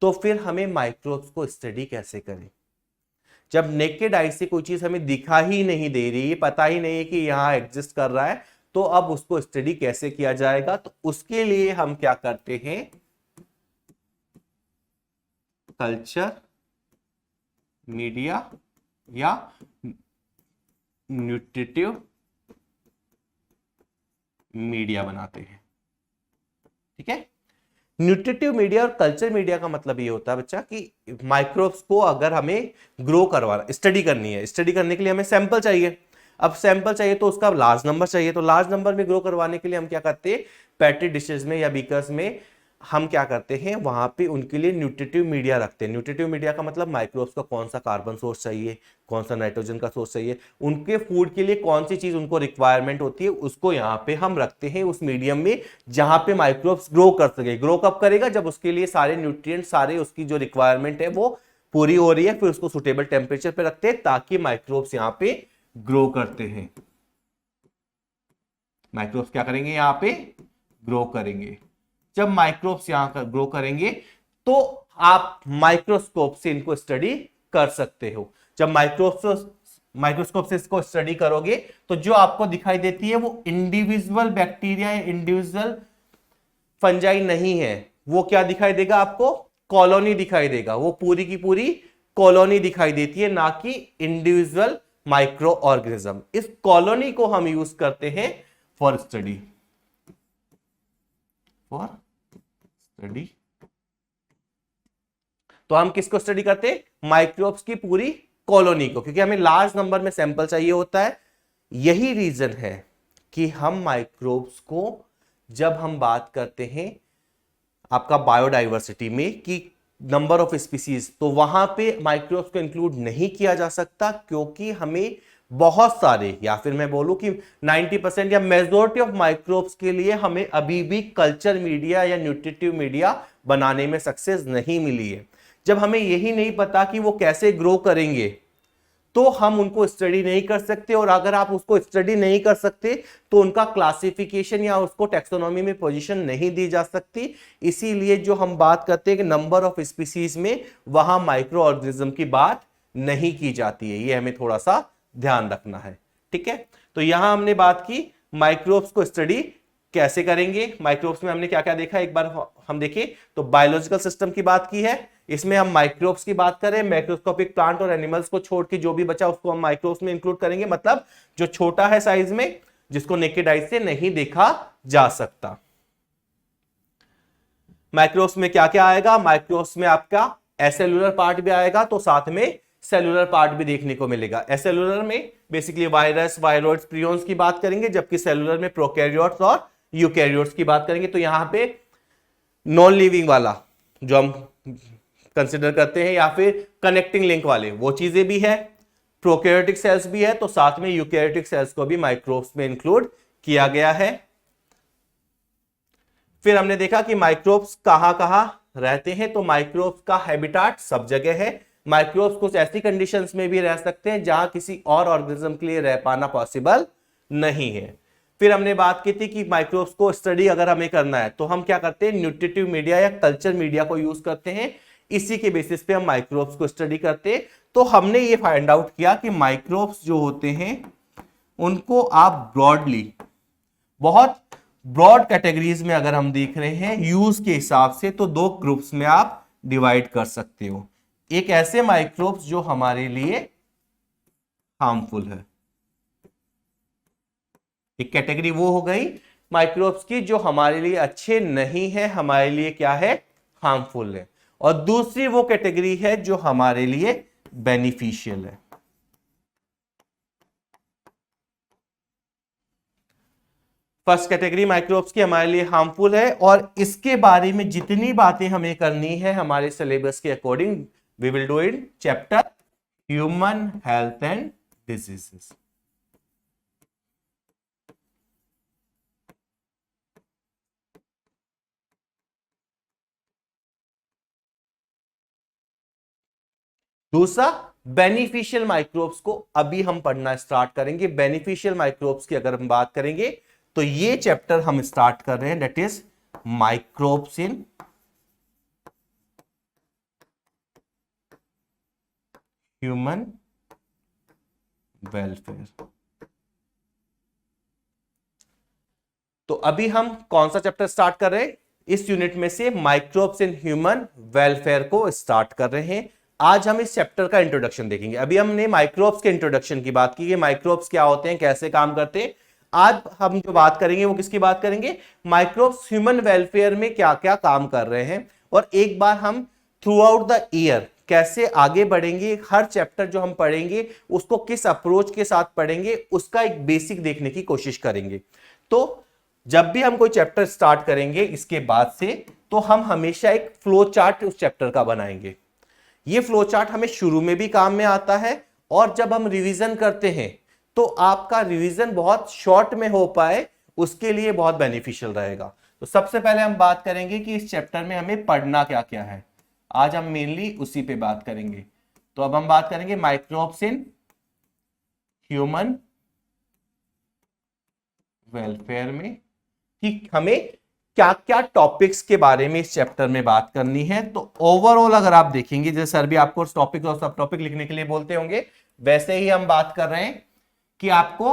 Speaker 1: तो फिर हमें माइक्रोब्स को स्टडी कैसे करें। जब नेकेड आई से कोई चीज हमें दिखा ही नहीं दे रही, पता ही नहीं है कि यहां एग्जिस्ट कर रहा है, तो अब उसको स्टडी कैसे किया जाएगा। तो उसके लिए हम क्या करते हैं, कल्चर मीडिया या न्यूट्रिटिव मीडिया बनाते हैं। ठीक है, न्यूट्रिटिव मीडिया और कल्चर मीडिया का मतलब ये होता है बच्चा कि माइक्रोब्स को अगर हमें ग्रो करवाना, स्टडी करनी है, स्टडी करने के लिए हमें सैंपल चाहिए। अब सैंपल चाहिए तो उसका लार्ज नंबर चाहिए, तो लार्ज नंबर में ग्रो करवाने के लिए हम क्या करते हैं, पैट्री डिशेज में या बीकर्स में हम क्या करते हैं, वहां पे उनके लिए न्यूट्रिटिव मीडिया रखते हैं। न्यूट्रिटिव मीडिया का मतलब माइक्रोब्स का कौन सा कार्बन सोर्स चाहिए, कौन सा नाइट्रोजन का सोर्स चाहिए, उनके फूड के लिए कौन सी चीज उनको रिक्वायरमेंट होती है, उसको यहाँ पे हम रखते हैं उस मीडियम में जहां पे माइक्रोब्स ग्रो कर सके। ग्रो कब करेगा, जब उसके लिए सारे न्यूट्रिएंट, सारे उसकी जो रिक्वायरमेंट है वो पूरी हो रही है, फिर उसको सुटेबल टेम्परेचर पे रखते हैं ताकि माइक्रोब्स यहाँ पे ग्रो करते हैं। माइक्रोब्स क्या करेंगे, यहाँ पे ग्रो करेंगे। जब माइक्रोब्स यहां ग्रो करेंगे तो आप माइक्रोस्कोप से इनको स्टडी कर सकते हो। जब माइक्रोस्कोप से इसको स्टडी करोगे तो जो आपको दिखाई देती है वो इंडिविजुअल बैक्टीरिया या इंडिविजुअल फंजाई नहीं है, वो क्या दिखाई देगा आपको, कॉलोनी दिखाई देगा। वो पूरी की पूरी कॉलोनी दिखाई देती है, ना कि इंडिविजुअल माइक्रो ऑर्गेनिज्म। इस कॉलोनी को हम यूज करते हैं फॉर स्टडी, स्टडी। तो हम किसको स्टडी करते हैं, माइक्रोब्स की पूरी कॉलोनी को, क्योंकि हमें लार्ज नंबर में सैंपल चाहिए होता है। यही रीजन है कि हम माइक्रोब्स को जब हम बात करते हैं आपका बायोडाइवर्सिटी में कि नंबर ऑफ स्पीसीज, तो वहां पे माइक्रोब्स को इंक्लूड नहीं किया जा सकता, क्योंकि हमें बहुत सारे, या फिर मैं बोलूं कि 90% या मेजॉरिटी ऑफ माइक्रोब्स के लिए हमें अभी भी कल्चर मीडिया या न्यूट्रिटिव मीडिया बनाने में सक्सेस नहीं मिली है। जब हमें यही नहीं पता कि वो कैसे ग्रो करेंगे तो हम उनको स्टडी नहीं कर सकते, और अगर आप उसको स्टडी नहीं कर सकते तो उनका क्लासिफिकेशन या उसको टेक्सोनॉमी में पोजीशन नहीं दी जा सकती। इसीलिए जो हम बात करते हैं कि नंबर ऑफ स्पीसीज में, वहां माइक्रो ऑर्गेनिज्म की बात नहीं की जाती है। ये हमें थोड़ा सा ध्यान रखना है। ठीक है, तो यहां हमने बात की माइक्रोब्स को स्टडी कैसे करेंगे। माइक्रोब्स में हमने क्या क्या देखा, एक बार हम देखें तो बायोलॉजिकल सिस्टम की बात की है, इसमें हम माइक्रोब्स की बात करें, मैक्रोस्कोपिक प्लांट और एनिमल्स को छोड़ के जो भी बचा उसको हम माइक्रोब्स में इंक्लूड करेंगे, मतलब जो छोटा है साइज में, जिसको नेकेड आई से नहीं देखा जा सकता। माइक्रोब्स में क्या क्या आएगा, माइक्रोब्स में आपका एसेलुलर पार्ट भी आएगा, तो साथ में सेलुलर पार्ट भी देखने को मिलेगा। एसेलुलर में बेसिकली वायरस, वायरोइड्स, प्रियॉन्स की बात करेंगे, जबकि सेलुलर में प्रोकैरियोट्स और यूकैरियोट्स की बात करेंगे। तो यहां पे नॉन लिविंग वाला जो हम कंसिडर करते हैं या फिर कनेक्टिंग लिंक वाले वो चीजें भी है, प्रोकैरियोटिक सेल्स भी है, तो साथ में यूकैरियोटिक सेल्स को भी माइक्रोब्स में इंक्लूड किया गया है। फिर हमने देखा कि माइक्रोब्स कहां कहां रहते हैं, तो माइक्रोब्स का हैबिटाट सब जगह है। माइक्रोब्स कुछ ऐसी कंडीशंस में भी रह सकते हैं जहां किसी और ऑर्गेनिज्म के लिए रह पाना पॉसिबल नहीं है। फिर हमने बात की थी कि माइक्रोब्स को स्टडी अगर हमें करना है तो हम क्या करते हैं, न्यूट्रिटिव मीडिया या कल्चर मीडिया को यूज करते हैं। इसी के बेसिस पे हम माइक्रोब्स को स्टडी करते हैं। तो हमने ये फाइंड आउट किया कि माइक्रोब्स जो होते हैं उनको आप ब्रॉडली, बहुत ब्रॉड कैटेगरीज में अगर हम देख रहे हैं यूज के हिसाब से, तो दो ग्रुप्स में आप डिवाइड कर सकते हो। एक ऐसे माइक्रोब्स जो हमारे लिए हार्मफुल है, एक कैटेगरी वो हो गई माइक्रोब्स की जो हमारे लिए अच्छे नहीं है, हमारे लिए क्या है, हार्मफुल है। और दूसरी वो कैटेगरी है जो हमारे लिए बेनिफिशियल है। फर्स्ट कैटेगरी माइक्रोब्स की हमारे लिए हार्मफुल है, और इसके बारे में जितनी बातें हमें करनी है हमारे सिलेबस के according we will do in chapter human health and diseases. दूसरा, बेनिफिशियल माइक्रोब्स को अभी हम पढ़ना स्टार्ट करेंगे। बेनिफिशियल माइक्रोब्स की अगर हम बात करेंगे तो ये चैप्टर हम स्टार्ट कर रहे हैं, that is microbes in human welfare. तो अभी हम कौन सा चैप्टर स्टार्ट कर रहे हैं, इस यूनिट में से माइक्रोब्स इन ह्यूमन वेलफेयर को स्टार्ट कर रहे हैं। आज हम इस चैप्टर का इंट्रोडक्शन देखेंगे। अभी हमने माइक्रोब्स के इंट्रोडक्शन की बात की कि माइक्रोब्स क्या होते हैं, कैसे काम करते हैं। आज हम जो बात करेंगे वो किसकी बात करेंगे, माइक्रोब्स ह्यूमन वेलफेयर में क्या क्या काम कर रहे हैं। और एक बार हम थ्रू आउट द ईयर कैसे आगे बढ़ेंगे, हर चैप्टर जो हम पढ़ेंगे उसको किस अप्रोच के साथ पढ़ेंगे, उसका एक बेसिक देखने की कोशिश करेंगे। तो जब भी हम कोई चैप्टर स्टार्ट करेंगे इसके बाद से, तो हम हमेशा एक फ्लो चार्ट उस चैप्टर का बनाएंगे। ये फ्लो चार्ट हमें शुरू में भी काम में आता है, और जब हम रिवीजन करते हैं तो आपका रिवीजन बहुत शॉर्ट में हो पाए उसके लिए बहुत बेनिफिशियल रहेगा। तो सबसे पहले हम बात करेंगे कि इस चैप्टर में हमें पढ़ना क्या क्या है। आज हम मेनली उसी पे बात करेंगे। तो अब हम बात करेंगे माइक्रोब्स इन ह्यूमन वेलफेयर में कि हमें क्या क्या टॉपिक्स के बारे में इस चैप्टर में बात करनी है। तो ओवरऑल अगर आप देखेंगे, जैसे सर भी आपको टॉपिक और सब टॉपिक लिखने के लिए बोलते होंगे, वैसे ही हम बात कर रहे हैं कि आपको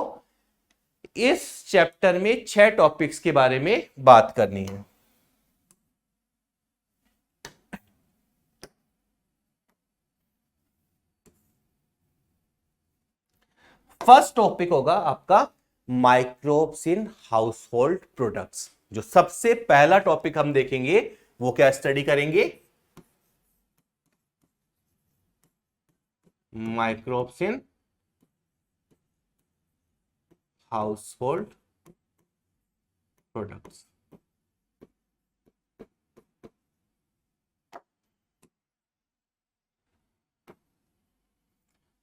Speaker 1: इस चैप्टर में 6 टॉपिक्स के बारे में बात करनी है। फर्स्ट टॉपिक होगा आपका microbes in house hold products. जो सबसे पहला टॉपिक हम देखेंगे वो क्या स्टडी करेंगे, microbes in house hold products.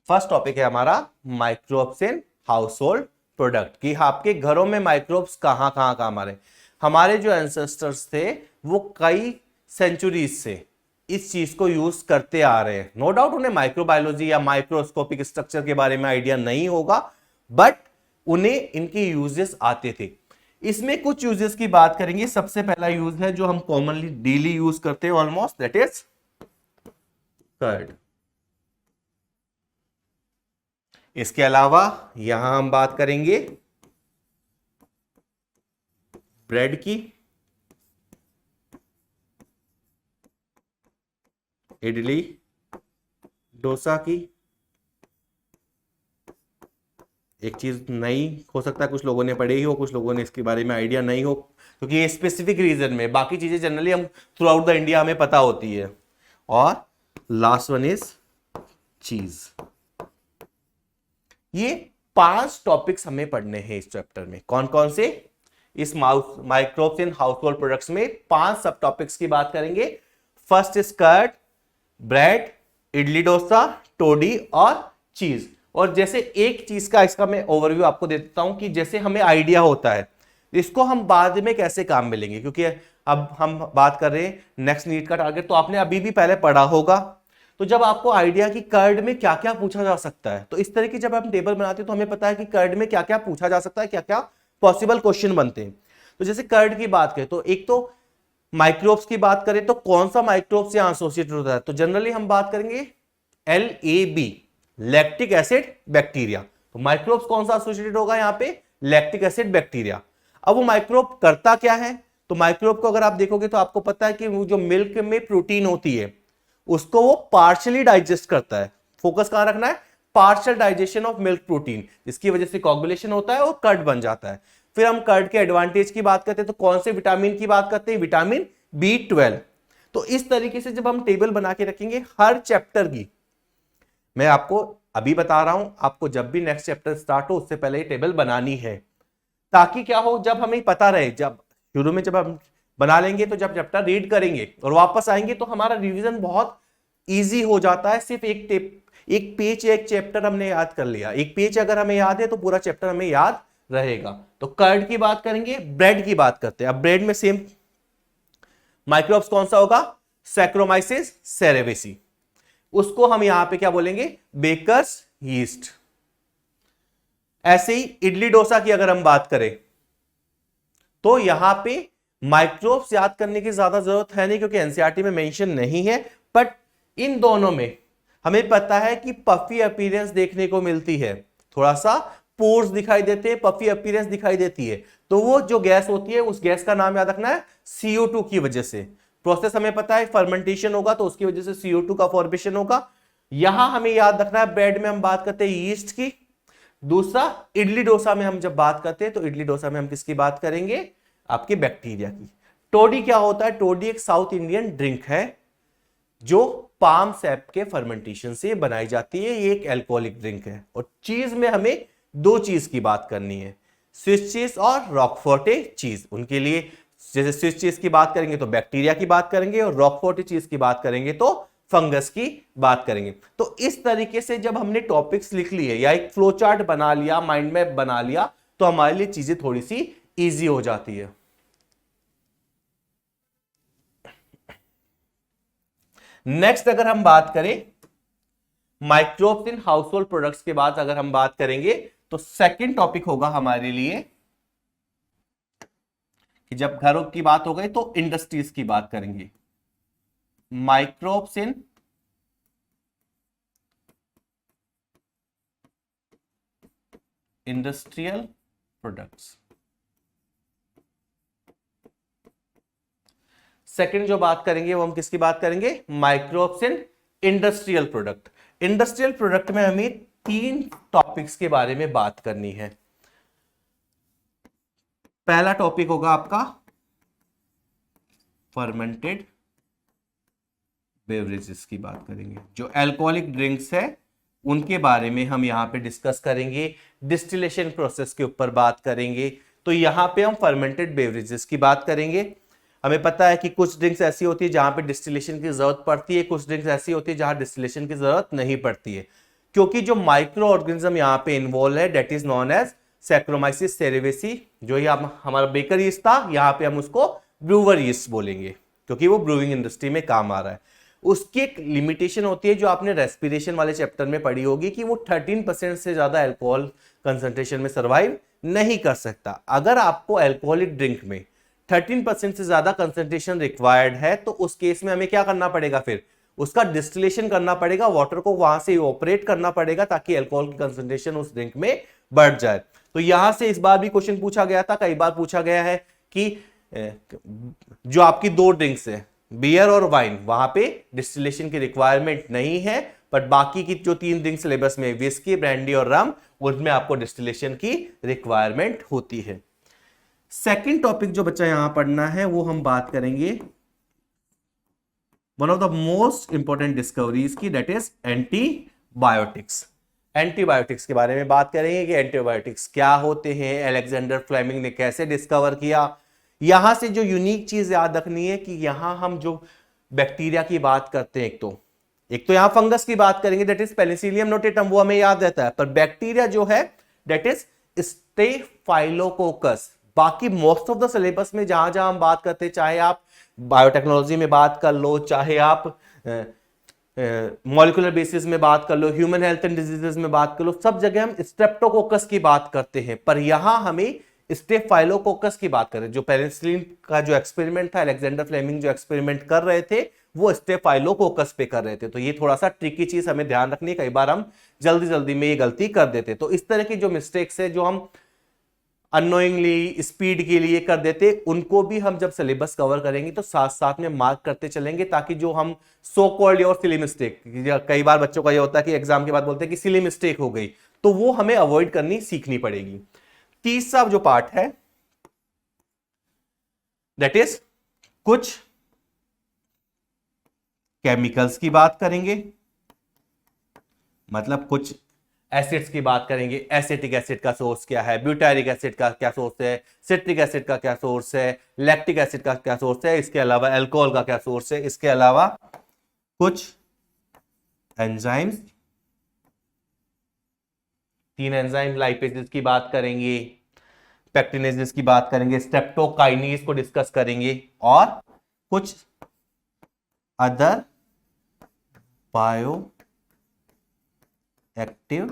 Speaker 1: First topic है हमारा microbes in house hold product, कि आपके घरों में माइक्रोब्स कहां कहां काम आ रहे हैं। हमारे जो एंसेस्टर्स थे वो कई सेंचुरीज से इस चीज को यूज करते आ रहे हैं। नो डाउट उन्हें माइक्रोबायोलॉजी या माइक्रोस्कोपिक स्ट्रक्चर के बारे में आइडिया नहीं होगा, बट उन्हें इनके यूजेस आते थे। इसमें कुछ यूजेस की बात करेंगे। सबसे पहला यूज है जो हम कॉमनली डेली यूज करते हैं ऑलमोस्ट, दैट इज कर्ड। इसके अलावा यहां हम बात करेंगे ब्रेड की, इडली डोसा की। एक चीज नई हो सकता है, कुछ लोगों ने पढ़ी हो, कुछ लोगों ने इसके बारे में आइडिया नहीं हो, क्योंकि ये स्पेसिफिक रीजन में, बाकी चीजें जनरली हम थ्रू आउट द इंडिया हमें पता होती है। और लास्ट वन इज चीज। ये 5 टॉपिक्स हमें पढ़ने हैं इस चैप्टर में। कौन कौन से? इस माइक्रोब्स इन हाउसहोल्ड प्रोडक्ट्स में 5 सब टॉपिक्स की बात करेंगे। First is curd, bread, idli dosa, toddy और चीज। और जैसे एक चीज का इसका मैं ओवरव्यू आपको दे देता हूं कि जैसे हमें आइडिया होता है इसको हम बाद में कैसे काम में लेंगे, क्योंकि अब हम बात कर रहे हैं नेक्स्ट नीट का टारगेट, तो आपने अभी भी पहले पढ़ा होगा। तो जब आपको आइडिया कि कर्ड में क्या क्या पूछा जा सकता है, तो इस तरह की जब हम टेबल बनाते हैं तो हमें पता है कि कर्ड में क्या क्या पूछा जा सकता है, क्या क्या पॉसिबल क्वेश्चन बनते हैं। तो जैसे कर्ड की बात करें तो एक तो माइक्रोब्स की बात करें तो कौन सा माइक्रोब्स यहां एसोसिएटेड होता है, तो जनरली हम बात करेंगे LAB, लैक्टिक एसिड बैक्टीरिया। तो माइक्रोब्स कौन सा एसोसिएटेड होगा यहां पे? Lactic acid bacteria. अब वो माइक्रोब करता क्या है? तो माइक्रोब को अगर आप देखोगे तो आपको पता है कि वो जो मिल्क में प्रोटीन होती है उसको वो पार्शियली डाइजेस्ट करता है। फोकस कहां रखना है? Partial digestion of milk protein, जिसकी वजह से कोगुलेशन होता है और कर्ड बन जाता है। फिर हम कर्ड के एडवांटेज की बात करते हैं तो कौन से विटामिन की बात करते हैं? Vitamin B12। तो इस तरीके से जब हम टेबल बना के रखेंगे हर चैप्टर की, मैं आपको अभी बता रहा हूं, आपको जब भी नेक्स्ट चैप्टर स्टार्ट हो उससे पहले ये टेबल बनानी है, ताकि क्या हो, जब हमें पता रहे, जब शुरू में जब हम बना लेंगे तो जब चैप्टर रीड करेंगे और वापस आएंगे तो हमारा रिवीजन बहुत इजी हो जाता है। सिर्फ एक पेज एक चैप्टर हमने याद कर लिया, एक पेज अगर हमें याद है तो पूरा चैप्टर हमें याद रहेगा। तो कर्ड की बात करेंगे, ब्रेड की बात करते हैं। अब ब्रेड में सेम माइक्रोब्स कौन सा होगा? Saccharomyces cerevisiae. उसको हम यहां पे क्या बोलेंगे? Baker's yeast. ऐसे ही इडली डोसा की अगर हम बात करें तो यहां पे माइक्रोब्स याद करने की ज्यादा जरूरत है नहीं, क्योंकि एनसीईआरटी में मेंशन नहीं है। बट इन दोनों में हमें पता है कि पफी अपीयरेंस देखने को मिलती है, थोड़ा सा पोर्स दिखाई देते हैं, पफी अपीयरेंस दिखाई देती है। तो वो जो गैस होती है उस गैस का नाम याद रखना है CO2 की वजह से। प्रोसेस हमें पता है फर्मेंटेशन होगा तो उसकी वजह से CO2 का फॉर्मेशन होगा। यहां हमें याद रखना है ब्रेड में हम बात करते हैं यीस्ट की। दूसरा इडली डोसा में हम जब बात करते हैं तो इडली डोसा में हम किसकी बात करेंगे? आपके बैक्टीरिया की। टोडी क्या होता है? टोडी एक साउथ इंडियन ड्रिंक है जो पाम सैप के फर्मेंटेशन से बनाई जाती है। ये एक अल्कोहलिक ड्रिंक है। और चीज में हमें 2 चीज की बात करनी है, स्विस चीज और रॉकफोर्टे चीज। उनके लिए जैसे स्विस चीज की बात करेंगे तो बैक्टीरिया की बात करेंगे, और रॉकफोर्टे चीज की बात करेंगे तो फंगस की बात करेंगे। तो इस तरीके से जब हमने टॉपिक्स लिख लिए या एक फ्लो चार्ट बना लिया, माइंड मैप बना लिया, तो हमारे लिए चीजें थोड़ी सी इजी हो जाती है। नेक्स्ट अगर हम बात करें माइक्रोब्स इन हाउसहोल्ड प्रोडक्ट्स के बाद अगर हम बात करेंगे तो सेकंड टॉपिक होगा हमारे लिए कि जब घरों की बात हो गई तो इंडस्ट्रीज की बात करेंगे। Microbes in industrial products. Second जो बात करेंगे वो हम किसकी बात करेंगे? Microbes in industrial product. Industrial product में हमें 3 टॉपिक्स के बारे में बात करनी है। पहला टॉपिक होगा आपका फर्मेंटेड बेवरेजेस की बात करेंगे। जो अल्कोहलिक ड्रिंक्स है उनके बारे में हम यहां पे डिस्कस करेंगे, डिस्टिलेशन प्रोसेस के ऊपर बात करेंगे। तो यहां पे हम फर्मेंटेड बेवरेजेस की बात करेंगे। हमें पता है कि कुछ ड्रिंक्स ऐसी होती है जहां पे डिस्टिलेशन की जरूरत पड़ती है, कुछ ड्रिंक्स ऐसी होती है जहां डिस्टिलेशन की जरूरत नहीं पड़ती है, क्योंकि जो माइक्रो ऑर्गेनिज्म यहाँ पे इन्वॉल्व है that is known as saccharomyces cerevisiae. जो ये हमारा बेकर यीस्ट था, यहाँ पे हम उसको ब्रूवर यीस्ट बोलेंगे क्योंकि वो ब्रूइंग इंडस्ट्री में काम आ रहा है। उसकी एक लिमिटेशन होती है जो आपने रेस्पिरेशन वाले चैप्टर में पढ़ी होगी कि वो 13% से ज्यादा अल्कोहल कंसंट्रेशन में सर्वाइव नहीं कर सकता। अगर आपको अल्कोहलिक ड्रिंक में 13% से ज्यादा कंसंट्रेशन रिक्वायर्ड है तो उस केस में हमें क्या करना पड़ेगा? फिर उसका डिस्टिलेशन करना पड़ेगा, वाटर को वहां से इवोपरेट करना पड़ेगा ताकि अल्कोहल की कंसंट्रेशन उस ड्रिंक में बढ़ जाए। तो यहां से इस बार भी क्वेश्चन पूछा गया था, कई बार पूछा गया है कि जो आपकी 2 ड्रिंक्स है बियर और वाइन, वहां पे डिस्टिलेशन की रिक्वायरमेंट नहीं है, बट बाकी की जो 3 ड्रिंक सिलेबस में विस्की, ब्रांडी और रम, उनमें आपको डिस्टिलेशन की रिक्वायरमेंट होती है। सेकंड टॉपिक जो बच्चा यहां पढ़ना है वो हम बात करेंगे one of the most important discoveries की, that is antibiotics. Antibiotics के बारे में बात करेंगे कि एंटीबायोटिक्स क्या होते हैं, अलेक्जेंडर फ्लेमिंग ने कैसे डिस्कवर किया। यहां से जो यूनिक चीज याद रखनी है कि यहां हम जो बैक्टीरिया की बात करते हैं, एक तो यहां फंगस की बात करेंगे, दैट इज पेनिसिलियम नोटेटम, वो हमें याद रहता है। पर बैक्टीरिया जो है दैट इज स्टेफाइलोकोकस। बाकी मोस्ट ऑफ द सिलेबस में जहां जहां हम बात करते हैं, चाहे आप बायोटेक्नोलॉजी में बात कर लो, चाहे आप मॉलिक्यूलर बेसिस में बात कर लो, ह्यूमन हेल्थ एंड डिजीजेस में बात कर लो, सब जगह हम स्ट्रेप्टोकोकस की बात करते हैं। पर यहां हमें स्टेफाइलोकोकस की बात करें। जो पेनिसिलिन का जो एक्सपेरिमेंट था, अलेक्जेंडर फ्लेमिंग जो एक्सपेरिमेंट कर रहे थे, वो स्टेफाइलोकोकस पे कर रहे थे। तो ये थोड़ा सा ट्रिकी चीज हमें ध्यान रखनी है, कई बार हम जल्दी जल्दी में ये गलती कर देते। तो इस तरह की जो मिस्टेक्स है, जो हम अनोइंगली स्पीड के लिए कर देते, उनको भी हम जब सिलेबस कवर करेंगे तो साथ साथ में मार्क करते चलेंगे, ताकि जो हम सो कॉल्ड और सिली मिस्टेक, कई बार बच्चों का ये होता है कि एग्जाम के बाद बोलते हैं कि सिली मिस्टेक हो गई, तो वो हमें अवॉइड करनी सीखनी पड़ेगी। तीसरा जो पार्ट है दैट इज कुछ केमिकल्स की बात करेंगे, मतलब कुछ एसिड्स की बात करेंगे। एसिटिक एसिड का सोर्स क्या है, ब्यूटारिक एसिड का क्या सोर्स है, सिट्रिक एसिड का क्या सोर्स है, लैक्टिक एसिड का क्या सोर्स है, इसके अलावा अल्कोहल का क्या सोर्स है, इसके अलावा कुछ एंजाइम्स, 3 एंजाइम लाइपेजेस की बात करेंगे, पेक्टिनेजेस की बात करेंगे, स्ट्रेप्टोकाइनेज को डिस्कस करेंगे, और कुछ अदर बायो एक्टिव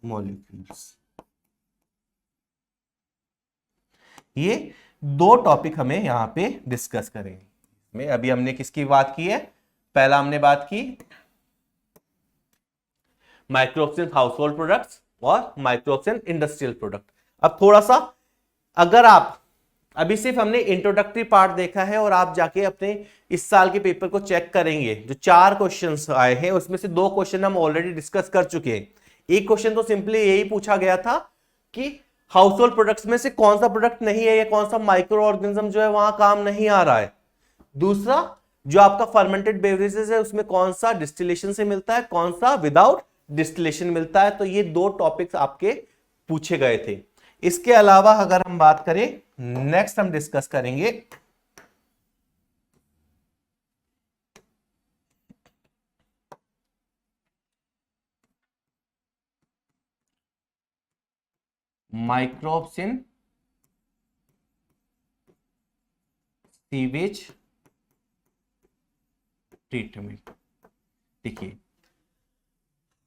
Speaker 1: मॉलिक्यूल्स। ये 2 टॉपिक हमें यहां पे डिस्कस करेंगे। में अभी हमने किसकी बात की है, पहला हमने बात की माइक्रोब्स इन हाउसहोल्ड प्रोडक्ट्स और माइक्रोब्स इन इंडस्ट्रियल प्रोडक्ट। अब थोड़ा सा, अगर आप अभी सिर्फ हमने इंट्रोडक्टरी पार्ट देखा है, और आप जाके अपने इस साल के पेपर को चेक करेंगे, जो 4 क्वेश्चंस आए हैं उसमें से 2 क्वेश्चन हम ऑलरेडी डिस्कस कर चुके हैं। एक क्वेश्चन तो सिंपली यही पूछा गया था कि हाउस होल्ड प्रोडक्ट्स में से कौन सा प्रोडक्ट नहीं है, या कौन सा माइक्रो ऑर्गेनिज्म जो है वहां काम नहीं आ रहा है। दूसरा, जो आपका फर्मेंटेड बेवरेजेस है उसमें कौन सा डिस्टिलेशन से मिलता है, कौन सा विदाउट डिस्टिलेशन मिलता है। तो ये 2 टॉपिक्स आपके पूछे गए थे। इसके अलावा अगर हम बात करें, नेक्स्ट हम डिस्कस करेंगे माइक्रोब्स इन सीवेज ट्रीटमेंट। देखिए,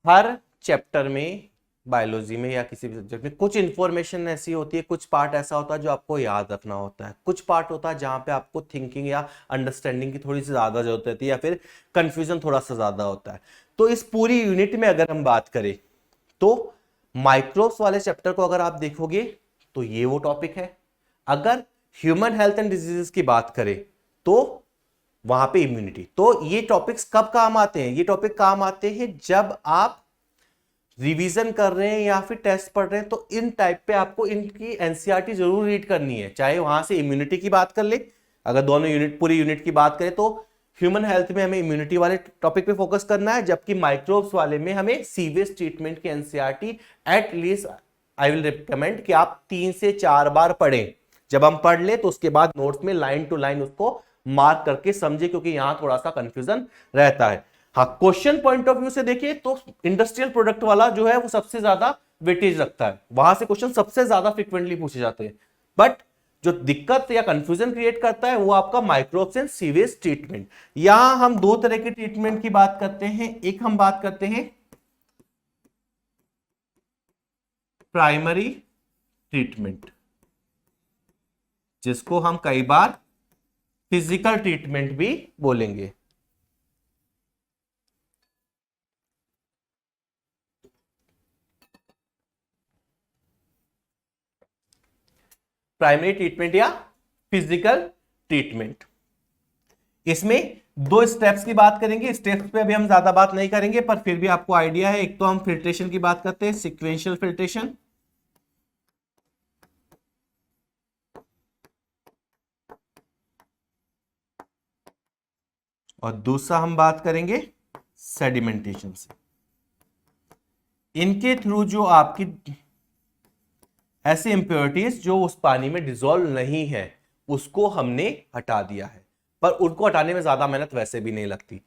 Speaker 1: हर चैप्टर में, बायोलॉजी में या किसी भी सब्जेक्ट में, कुछ इंफॉर्मेशन ऐसी होती है, कुछ पार्ट ऐसा होता है जो आपको याद रखना होता है, कुछ पार्ट होता है जहां पे आपको थिंकिंग या अंडरस्टैंडिंग की थोड़ी सी ज्यादा जरूरत होती है, या फिर कंफ्यूजन थोड़ा सा ज्यादा होता है। तो इस पूरी यूनिट में अगर हम बात करें, तो माइक्रोब्स वाले चैप्टर को अगर आप देखोगे तो ये वो टॉपिक है। अगर ह्यूमन हेल्थ एंड डिजीजेस की बात करें तो वहां पे इम्यूनिटी। तो ये टॉपिक्स कब काम आते हैं, ये टॉपिक काम आते हैं जब आप रिवीजन कर रहे हैं या फिर टेस्ट पढ़ रहे हैं। तो इन टाइप पे आपको इनकी एनसीईआरटी जरूर रीड करनी है, चाहे वहां से इम्यूनिटी की बात कर ले। अगर दोनों यूनिट, पूरी यूनिट की बात करें, तो ह्यूमन हेल्थ में हमें इम्यूनिटी वाले टॉपिक पे फोकस करना है, जबकि माइक्रोब्स वाले में हमें सीवियस ट्रीटमेंट की NCERT at least I will recommend कि आप 3 से 4 बार पढ़ें। जब हम पढ़ ले तो उसके बाद नोट्स में लाइन टू लाइन उसको मार्क करके समझे, क्योंकि यहां थोड़ा सा कंफ्यूजन रहता है। हाँ, क्वेश्चन पॉइंट ऑफ व्यू से देखिए तो इंडस्ट्रियल प्रोडक्ट वाला जो है वो सबसे ज्यादा वेटेज रखता है, वहां से क्वेश्चन सबसे ज्यादा फ्रीक्वेंटली पूछे जाते हैं। बट जो दिक्कत या कंफ्यूजन क्रिएट करता है वो आपका माइक्रोब्स एंड सीवेज ट्रीटमेंट। यहां हम 2 तरह के ट्रीटमेंट की बात करते हैं। एक हम बात करते हैं प्राइमरी ट्रीटमेंट, जिसको हम कई बार फिजिकल ट्रीटमेंट भी बोलेंगे। प्राइमरी ट्रीटमेंट या फिजिकल ट्रीटमेंट, इसमें 2 स्टेप्स की बात करेंगे। स्टेप्स पे अभी हम ज्यादा बात नहीं करेंगे, पर फिर भी आपको आइडिया है। एक तो हम फिल्ट्रेशन की बात करते हैं, सीक्वेंशियल फिल्ट्रेशन, और दूसरा हम बात करेंगे सेडिमेंटेशन से। इनके थ्रू जो आपकी ऐसी इंप्योरिटीज जो उस पानी में डिसॉल्व नहीं है उसको हमने हटा दिया है, पर उनको हटाने में ज्यादा मेहनत वैसे भी नहीं लगती।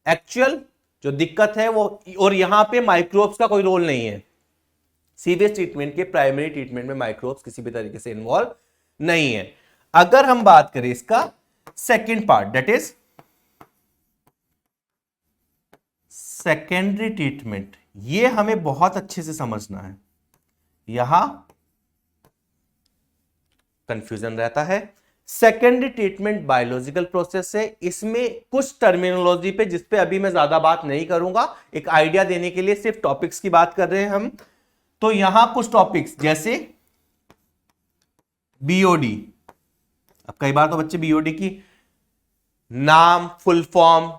Speaker 1: एक्चुअल जो दिक्कत है वो, और यहां पे माइक्रोब्स का कोई रोल नहीं है। सीवेज ट्रीटमेंट के प्राइमरी ट्रीटमेंट में माइक्रोब्स किसी भी तरीके से इन्वॉल्व नहीं है। अगर हम बात करें इसका second part, that is secondary treatment, ये हमें बहुत अच्छे से समझना है, यहां कंफ्यूजन रहता है। सेकेंडरी ट्रीटमेंट बायोलॉजिकल प्रोसेस है, इसमें कुछ टर्मिनोलॉजी पे जिस पे अभी मैं ज्यादा बात नहीं करूंगा, एक आइडिया देने के लिए सिर्फ टॉपिक्स की बात कर रहे हैं हम। तो यहां कुछ टॉपिक्स जैसे बीओडी, अब कई बार तो बच्चे बीओडी की नाम, फुल फॉर्म,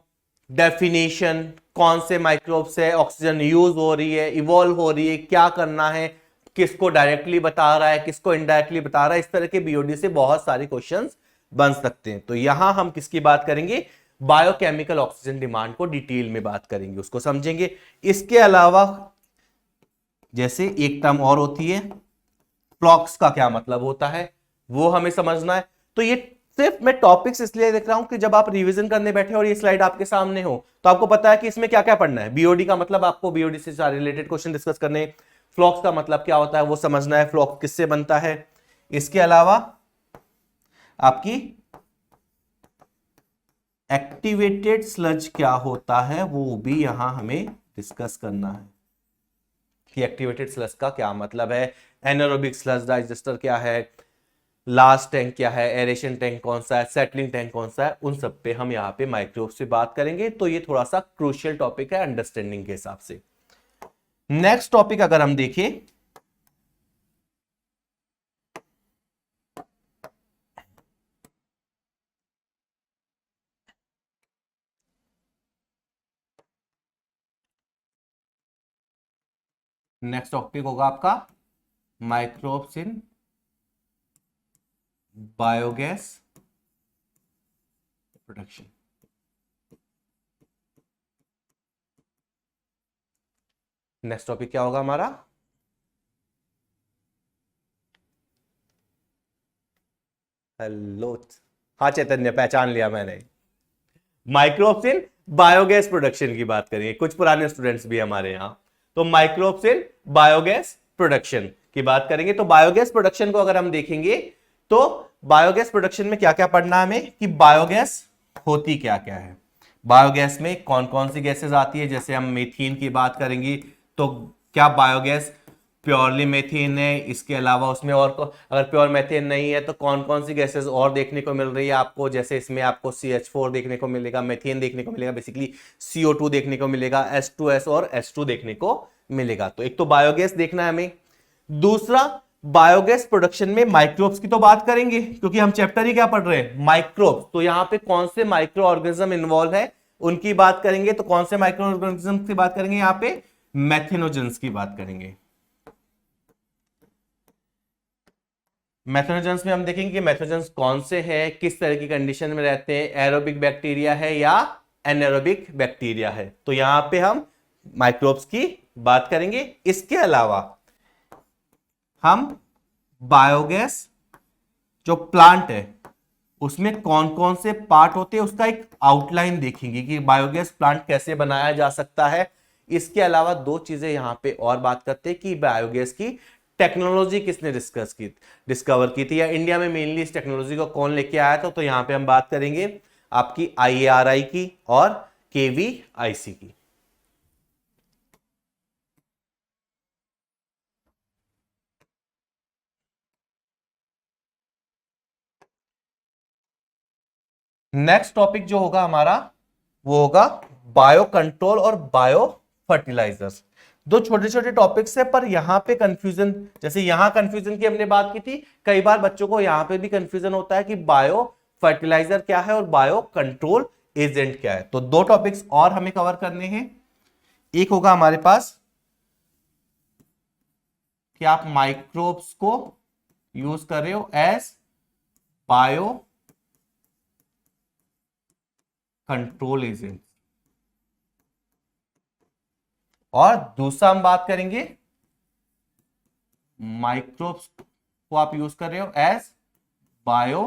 Speaker 1: डेफिनेशन, कौन से माइक्रोब से ऑक्सीजन यूज हो रही है, इवॉल्व हो रही है, क्या करना है, किसको डायरेक्टली बता रहा है, किसको इनडायरेक्टली बता रहा है, इस तरह के बीओडी से बहुत सारे क्वेश्चंस बन सकते हैं। तो यहां हम किसकी बात करेंगे, बायोकेमिकल ऑक्सीजन डिमांड को डिटेल में बात करेंगे, उसको समझेंगे। इसके अलावा जैसे एक टर्म और होती है, फ्लॉक्स का क्या मतलब होता है वो हमें समझना है। तो ये सिर्फ मैं टॉपिक्स इसलिए देख रहा हूं कि जब आप रिवीजन करने बैठे और ये स्लाइड आपके सामने हो तो आपको पता है कि इसमें क्या क्या पढ़ना है। बीओडी का मतलब आपको बीओडी से सारे रिलेटेड क्वेश्चन डिस्कस करने, फ्लॉक्स का मतलब क्या होता है वो समझना है, फ्लॉक्स किससे बनता है। इसके अलावा आपकी एक्टिवेटेड स्लज क्या होता है वो भी यहां हमें डिस्कस करना है कि एक्टिवेटेड स्लज का क्या मतलब है, एनारोबिक स्लज डाइजेस्टर क्या है, लास्ट टैंक क्या है, एरेशन टैंक कौन सा है, सेटलिंग टैंक कौन सा है, उन सब पे हम यहाँ पे माइक्रोब्स से बात करेंगे। तो ये थोड़ा सा क्रूशियल टॉपिक है अंडरस्टैंडिंग के हिसाब से। नेक्स्ट टॉपिक अगर हम देखें, नेक्स्ट टॉपिक होगा आपका microbes in biogas production. Next topic क्या होगा हमारा, हेलो, हाँ चैतन्य पहचान लिया मैंने, माइक्रोब्स इन बायोगैस प्रोडक्शन की बात करेंगे। कुछ पुराने स्टूडेंट्स भी हमारे यहाँ, तो माइक्रोब्स इन बायोगैस प्रोडक्शन की बात करेंगे। तो बायोगैस प्रोडक्शन को अगर हम देखेंगे तो बायोगैस प्रोडक्शन में क्या क्या पढ़ना है हमें कि बायोगैस होती क्या क्या है, बायोगैस में कौन कौन सी गैसेस आती है। जैसे हम मीथेन की बात करेंगे तो क्या बायोगैस प्योरली मेथेन है, इसके अलावा उसमें और अगर प्योर मेथेन नहीं है तो कौन कौन सी गैसेस और देखने को मिल रही है आपको। जैसे इसमें आपको CH4 देखने को मिलेगा, मेथेन देखने को मिलेगा, बेसिकली CO2 देखने को मिलेगा, H2S और H2 देखने को मिलेगा। तो एक तो बायोगैस देखना है हमें। दूसरा, बायोगैस प्रोडक्शन में माइक्रोब्स की तो बात करेंगे क्योंकि हम चैप्टर ही क्या पढ़ रहे हैं, माइक्रोब्स। तो यहां पे कौन से माइक्रो ऑर्गेनिज्म इन्वॉल्व है उनकी बात करेंगे। तो कौन से माइक्रो ऑर्गेनिज्म की बात करेंगे, यहां पे मैथेनोजेंस की बात करेंगे। मैथोजेंस में हम देखेंगे कि मैथोजेंस कौन से हैं, किस तरह की कंडीशन में रहते हैं, एरोबिक बैक्टीरिया है या एनारोबिक बैक्टीरिया है। तो यहां पे हम माइक्रोब्स की बात करेंगे। इसके अलावा हम बायोगैस जो प्लांट है उसमें कौन कौन से पार्ट होते हैं उसका एक आउटलाइन देखेंगे कि बायोगैस प्लांट कैसे बनाया जा सकता है। इसके अलावा दो चीजें यहां पे और बात करते हैं कि बायोगैस की टेक्नोलॉजी किसने डिस्कवर की थी, या इंडिया में मेनली इस टेक्नोलॉजी को कौन लेके आया था। तो यहां पे हम बात करेंगे आपकी IARI की और KVIC की। नेक्स्ट टॉपिक जो होगा हमारा वो होगा बायो कंट्रोल और बायो फर्टिलाइजर्स। दो छोटे छोटे टॉपिक्स है पर यहां पे कंफ्यूजन, जैसे यहां कंफ्यूजन की हमने बात की थी, कई बार बच्चों को यहां पे भी कंफ्यूजन होता है कि बायो फर्टिलाइजर क्या है और बायो कंट्रोल एजेंट क्या है। तो दो टॉपिक्स और हमें कवर करने हैं। एक होगा हमारे पास कि आप माइक्रोब्स को यूज कर रहे हो एज बायो कंट्रोल एजेंट। और दूसरा हम बात करेंगे माइक्रोब्स को आप यूज कर रहे हो एज बायो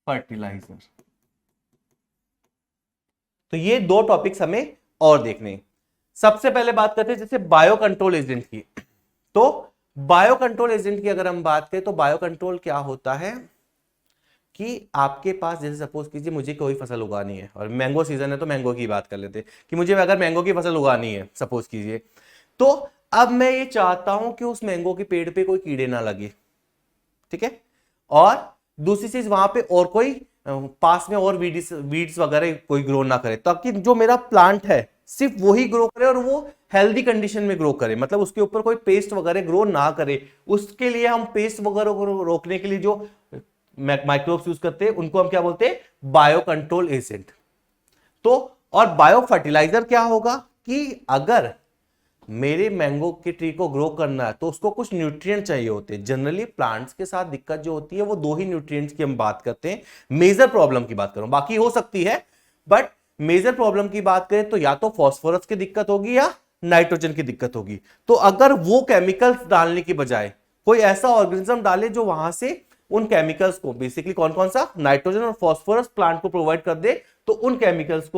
Speaker 1: फर्टिलाइजर। तो ये दो टॉपिक्स हमें और देखने हैं। सबसे पहले बात करते हैं जैसे बायो कंट्रोल एजेंट की। तो बायो कंट्रोल एजेंट की अगर हम बात करें तो बायो कंट्रोल क्या होता है कि आपके पास जैसे सपोज कीजिए मुझे कोई फसल उगानी है और मैंगो सीजन है, तो मैंगो की बात कर लेते हैं कि मुझे अगर मैंगो की फसल उगानी है सपोज कीजिए, तो अब मैं ये चाहता हूं कि उस मैंगो के पेड़ पे कोई कीड़े ना लगे, ठीक है, और दूसरी चीज वहां पे और कोई पास में और वीड्स वगैरह कोई ग्रो ना करे, ताकि जो मेरा प्लांट है सिर्फ वही ग्रो करे और वो हेल्दी कंडीशन में ग्रो करे, मतलब उसके ऊपर कोई पेस्ट वगैरह ग्रो ना करे। उसके लिए हम पेस्ट वगैरह को रोकने के लिए जो माइक्रोब्स यूज करते हैं उनको हम क्या बोलते हैं, बायो कंट्रोल एजेंट। तो और बायो फर्टिलाइजर क्या होगा कि अगर मेरे मैंगो के ट्री को ग्रो करना है तो उसको कुछ न्यूट्रिएंट चाहिए होते हैं। जनरली प्लांट्स के साथ दिक्कत जो होती है वो दो ही न्यूट्रिएंट्स की हम बात करते हैं, मेजर प्रॉब्लम की बात करूं, बाकी हो सकती है, बट मेजर प्रॉब्लम की बात करें तो या तो फास्फोरस की दिक्कत होगी या नाइट्रोजन की दिक्कत होगी। तो अगर वो केमिकल्स डालने की बजाय कोई ऐसा ऑर्गेनिज्म डाले जो वहां से उन केमिकल्स को बेसिकली कौन कौन सा नाइट्रोजन और फास्फोरस प्लांट को प्रोवाइड कर दे, तो उन केमिकल्स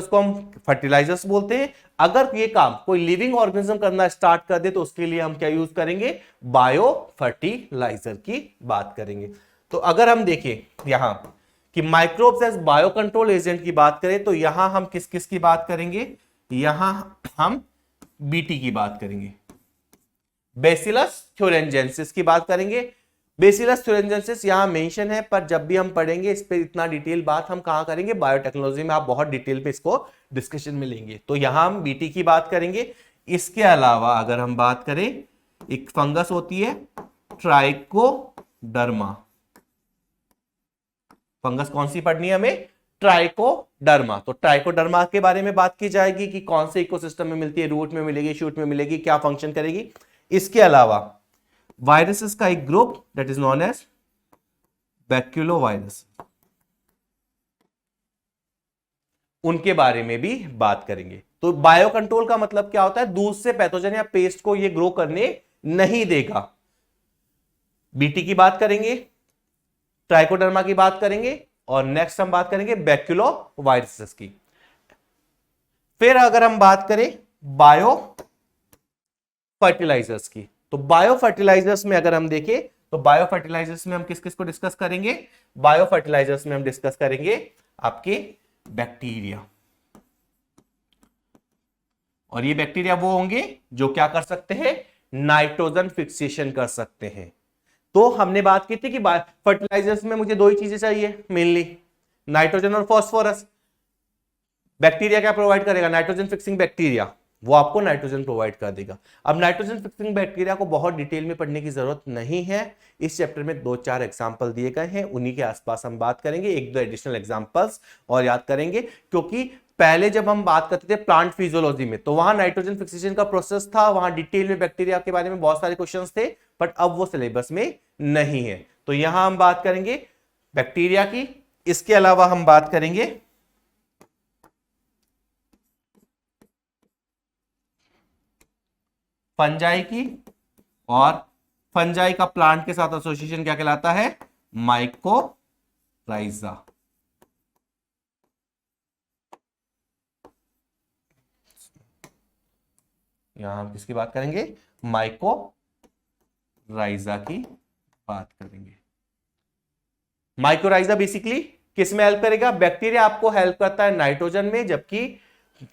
Speaker 1: को हम फर्टिलाइजर्स बोलते हैं। अगर ये काम कोई लिविंग ऑर्गेनिज्म करना स्टार्ट कर दे तो उसके लिए हम क्या यूज करेंगे, बायो फर्टिलाइजर की बात करेंगे। तो अगर हम देखें यहां कि microbes as bio control agent की बात करें तो यहां हम किस किस की बात करेंगे, यहां हम बीटी की बात करेंगे, बेसिलस थ्यूरेंजेंसिस की बात करेंगे। बेसिलस थ्यूरेंजेंसिस यहां मेंशन है, पर जब भी हम पढ़ेंगे इस पे इतना डिटेल बात हम कहां करेंगे, बायोटेक्नोलॉजी में आप बहुत डिटेल पे इसको डिस्कशन में लेंगे। तो यहां हम बीटी की बात करेंगे। इसके अलावा अगर हम बात करें, एक फंगस होती है ट्राइकोडर्मा। फंगस कौन सी पढ़नी है हमें, ट्राइकोडर्मा। तो ट्राइकोडर्मा के बारे में बात की जाएगी कि कौन से इकोसिस्टम में मिलती है, रूट में मिलेगी, शूट में मिलेगी, क्या फंक्शन करेगी। इसके अलावा वायरसेस का एक group that is known as baculovirus, उनके बारे में भी बात करेंगे। तो बायो कंट्रोल का मतलब क्या होता है, दूध से पैथोजन या पेस्ट को ये ग्रो करने नहीं देगा। बीटी की बात करेंगे, ट्राइकोडर्मा की बात करेंगे, और नेक्स्ट हम बात करेंगे बैक्यूलोवायरसेस की। फिर अगर हम बात करें बायो फर्टिलाइजर्स की, तो बायो फर्टिलाइजर्स में अगर हम देखें तो बायो फर्टिलाइजर्स में हम किस किस को डिस्कस करेंगे, बायो फर्टिलाइजर्स में हम डिस्कस करेंगे आपके बैक्टीरिया। और ये बैक्टीरिया वो होंगे जो क्या कर सकते हैं, नाइट्रोजन फिक्सेशन कर सकते हैं। तो हमने बात की थी कि फर्टिलाइजर्स में मुझे दो ही चीजें चाहिए मेनली, नाइट्रोजन और फास्फोरस। बैक्टीरिया क्या प्रोवाइड करेगा, नाइट्रोजन फिक्सिंग बैक्टीरिया, वो आपको नाइट्रोजन प्रोवाइड कर देगा। अब नाइट्रोजन फिक्सिंग बैक्टीरिया को बहुत डिटेल में पढ़ने की जरूरत नहीं है, इस चैप्टर में 2-4 एग्जांपल दिए गए हैं, उन्हीं के आसपास हम बात करेंगे, 1-2 एडिशनल एग्जांपल्स और याद करेंगे। क्योंकि पहले जब हम बात करते थे प्लांट फिजियोलॉजी में तो वहां नाइट्रोजन फिक्सेशन का प्रोसेस था, वहां डिटेल में बैक्टीरिया के बारे में बहुत सारे क्वेश्चंस थे, बट अब वो सिलेबस में नहीं है। तो यहां हम बात करेंगे बैक्टीरिया की। इसके अलावा हम बात करेंगे फंजाई की, और फंजाई का प्लांट के साथ एसोसिएशन क्या कहलाता है, माइकोराइजा। यहां हम किसकी बात करेंगे, माइकोराइजा की बात करेंगे। माइकोराइजा बेसिकली किस में हेल्प करेगा, बैक्टीरिया आपको हेल्प करता है नाइट्रोजन में, जबकि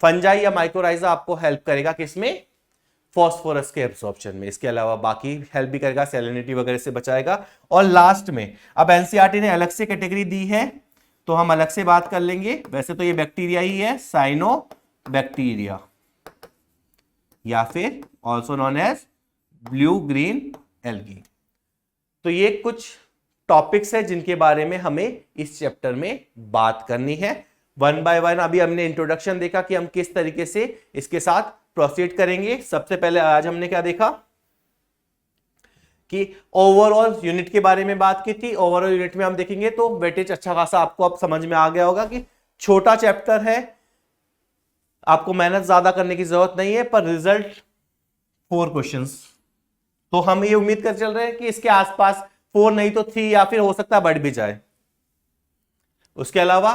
Speaker 1: फंजाई या माइकोराइजा आपको हेल्प करेगा किसमें, फॉस्फोरस के एब्सॉर्प्शन में। इसके अलावा बाकी हेल्प भी करेगा, सैलिनिटी वगैरह से बचाएगा। और लास्ट में अब एनसीईआरटी ने अलग से कैटेगरी दी है तो हम अलग से बात कर लेंगे। वैसे तो ये बैक्टीरिया ही है, साइनो बैक्टीरिया या फिर also known as blue green algae. तो ये कुछ टॉपिक्स है जिनके बारे में हमें इस चैप्टर में बात करनी है। वन बाय वन अभी हमने इंट्रोडक्शन देखा कि हम किस तरीके से इसके साथ प्रोसीड करेंगे। सबसे पहले आज हमने क्या देखा कि ओवरऑल यूनिट के बारे में बात की थी। ओवरऑल यूनिट में हम देखेंगे तो वेटेज अच्छा खासा आपको अब समझ में आ गया होगा कि छोटा चैप्टर है, आपको मेहनत ज्यादा करने की जरूरत नहीं है, पर रिजल्ट 4 क्वेश्चंस। तो हम ये उम्मीद कर चल रहे हैं कि इसके आसपास 4 नहीं तो 3 या फिर हो सकता है बढ़ भी जाए। उसके अलावा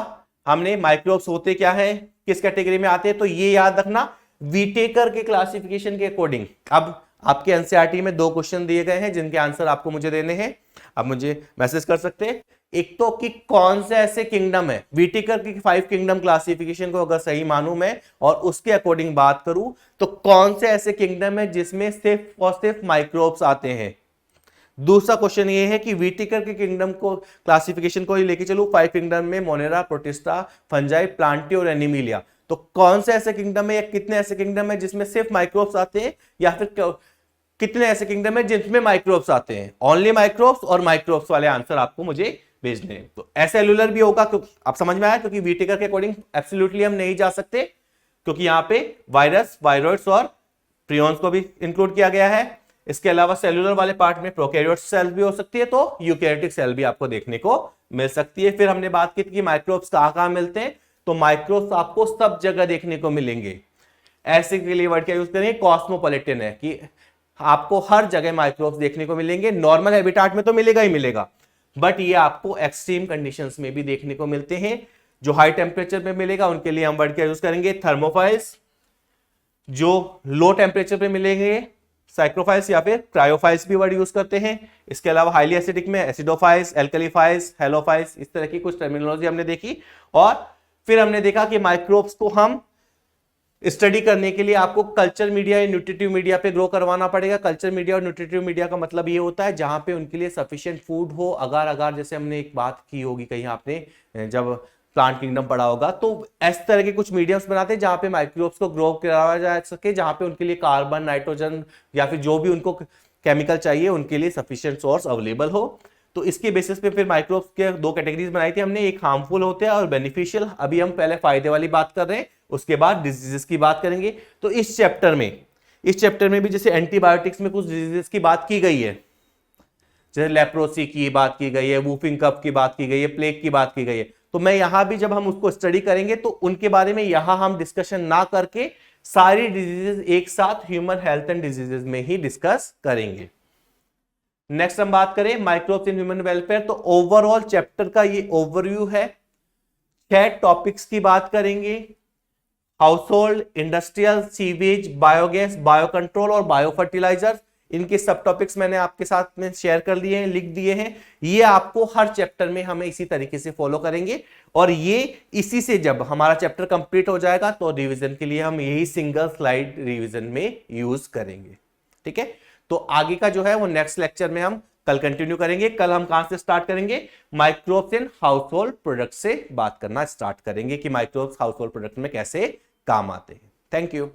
Speaker 1: हमने माइक्रोब्स होते क्या है, किस कैटेगरी में आते हैं, तो ये याद रखना वीटेकर के क्लासिफिकेशन के अकॉर्डिंग। अब आपके एनसीईआरटी में 2 क्वेश्चन दिए गए हैं जिनके आंसर आपको मुझे देने हैं। आप मुझे मैसेज कर सकते हैं। एक तो कि कौन से ऐसे किंगडम है, वीटेकर की 5 किंगडम क्लासिफिकेशन को अगर सही मानूं मैं और उसके अकॉर्डिंग बात करूं, तो कौन से ऐसे किंगडम है जिसमें सिर्फ और सिर्फ माइक्रोब्स आते हैं। दूसरा क्वेश्चन ये है कि वीटेकर के किंगडम को क्लासिफिकेशन को ही लेके चलूं, 5 किंगडम में मोनेरा, प्रोटिस्टा, फंजाई, प्लांटी और एनिमिलिया, तो कौन से ऐसे किंगडम है या कितने ऐसे किंगडम है जिसमें सिर्फ माइक्रोब्स आते हैं, या फिर कितने ऐसे किंगडम है जिसमें माइक्रोब्स आते हैं। ओनली माइक्रोब्स और माइक्रोब्स वाले आंसर आपको मुझे भेजने हैं। तो एसेलुलर भी होगा, क्योंकि आप समझ में आया, क्योंकि वीटेकर के अकॉर्डिंग एब्सोल्युटली हम नहीं जा सकते, क्योंकि यहां पे वायरस, वायरॉइड्स और प्रियॉन्स को भी इंक्लूड किया गया है। इसके अलावा सेलुलर वाले पार्ट में प्रोकैरियोट सेल भी हो सकती है, तो यूकैरियोटिक सेल भी आपको देखने को मिल सकती है। फिर हमने बात की थी कि माइक्रोब्स कहां मिलते हैं, तो माइक्रोब्स आपको सब जगह देखने को मिलेंगे। ऐसे के लिए वर्ड क्या यूज करेंगे, कॉस्मोपॉलिटन है, कि आपको हर जगह माइक्रोब्स देखने को मिलेंगे। नॉर्मल हैबिटाट में तो मिलेगा ही मिलेगा, बट ये आपको एक्सट्रीम कंडीशंस में भी देखने को मिलते हैं। जो हाई टेम्परेचर में मिलेगा उनके लिए हम वर्ड क्या यूज करेंगे, थर्मोफाइल्स। जो लो टेम्परेचर पे मिलेंगे, साइक्रोफाइल्स या फिर क्रायोफाइल्स भी वर्ड यूज करते हैं। इसके अलावा हाईली एसिडिक में एसिडोफाइल्स, एल्कलीफाइल्स, हेलोफाइल्स, इस तरह की कुछ टर्मिनोलॉजी हमने देखी। और फिर हमने देखा कि माइक्रोब्स को हम स्टडी करने के लिए आपको कल्चर मीडिया या न्यूट्रिटिव मीडिया पे ग्रो करवाना पड़ेगा। कल्चर मीडिया और न्यूट्रिटिव मीडिया का मतलब ये होता है जहां पे उनके लिए सफिशिएंट फूड हो। अगार अगार जैसे हमने एक बात की होगी कहीं आपने जब प्लांट किंगडम पढ़ा होगा, तो इस तरह के कुछ मीडियम्स बनाते हैं जहां पे माइक्रोब्स को ग्रो कराया जा सके, जहां पे उनके लिए कार्बन, नाइट्रोजन या फिर जो भी उनको केमिकल चाहिए उनके लिए सफिशिएंट सोर्स अवेलेबल हो। तो इसके बेसिस पे फिर माइक्रोब्स के 2 कैटेगरीज बनाई थी हमने, एक हार्मफुल होते हैं और बेनिफिशियल। अभी हम पहले फायदे वाली बात कर रहे हैं, उसके बाद डिजीजेस की बात करेंगे। तो इस चैप्टर में भी जैसे एंटीबायोटिक्स में कुछ डिजीजेस की बात की गई है, जैसे लेप्रोसी की बात की गई है, वूफिंग कफ की बात की गई है, प्लेग की बात की गई है। तो मैं यहां भी जब हम उसको स्टडी करेंगे तो उनके बारे में यहां हम डिस्कशन ना करके सारी डिजीजेस एक साथ ह्यूमन हेल्थ एंड डिजीजेस में ही डिस्कस करेंगे। नेक्स्ट हम बात करें माइक्रोब्स इन ह्यूमन वेलफेयर, तो ओवरऑल चैप्टर का ये ओवरव्यू है। 6 टॉपिक्स की बात करेंगे, household, industrial, sewage, biogas, bio control और बायो फर्टिलाइजर। इनके सब टॉपिक्स मैंने आपके साथ में शेयर कर दिए हैं, लिख दिए हैं। ये आपको हर चैप्टर में हमें इसी तरीके से फॉलो करेंगे, और ये इसी से जब हमारा चैप्टर कंप्लीट हो जाएगा तो रिवीजन के लिए हम यही सिंगल स्लाइड रिवीजन में यूज करेंगे। ठीक है, तो आगे का जो है वो नेक्स्ट लेक्चर में हम कल कंटिन्यू करेंगे। कल हम कहां से स्टार्ट करेंगे, माइक्रोब्स इन हाउसहोल्ड प्रोडक्ट से बात करना स्टार्ट करेंगे कि माइक्रोब्स हाउसहोल्ड प्रोडक्ट में कैसे काम आते हैं। Thank you.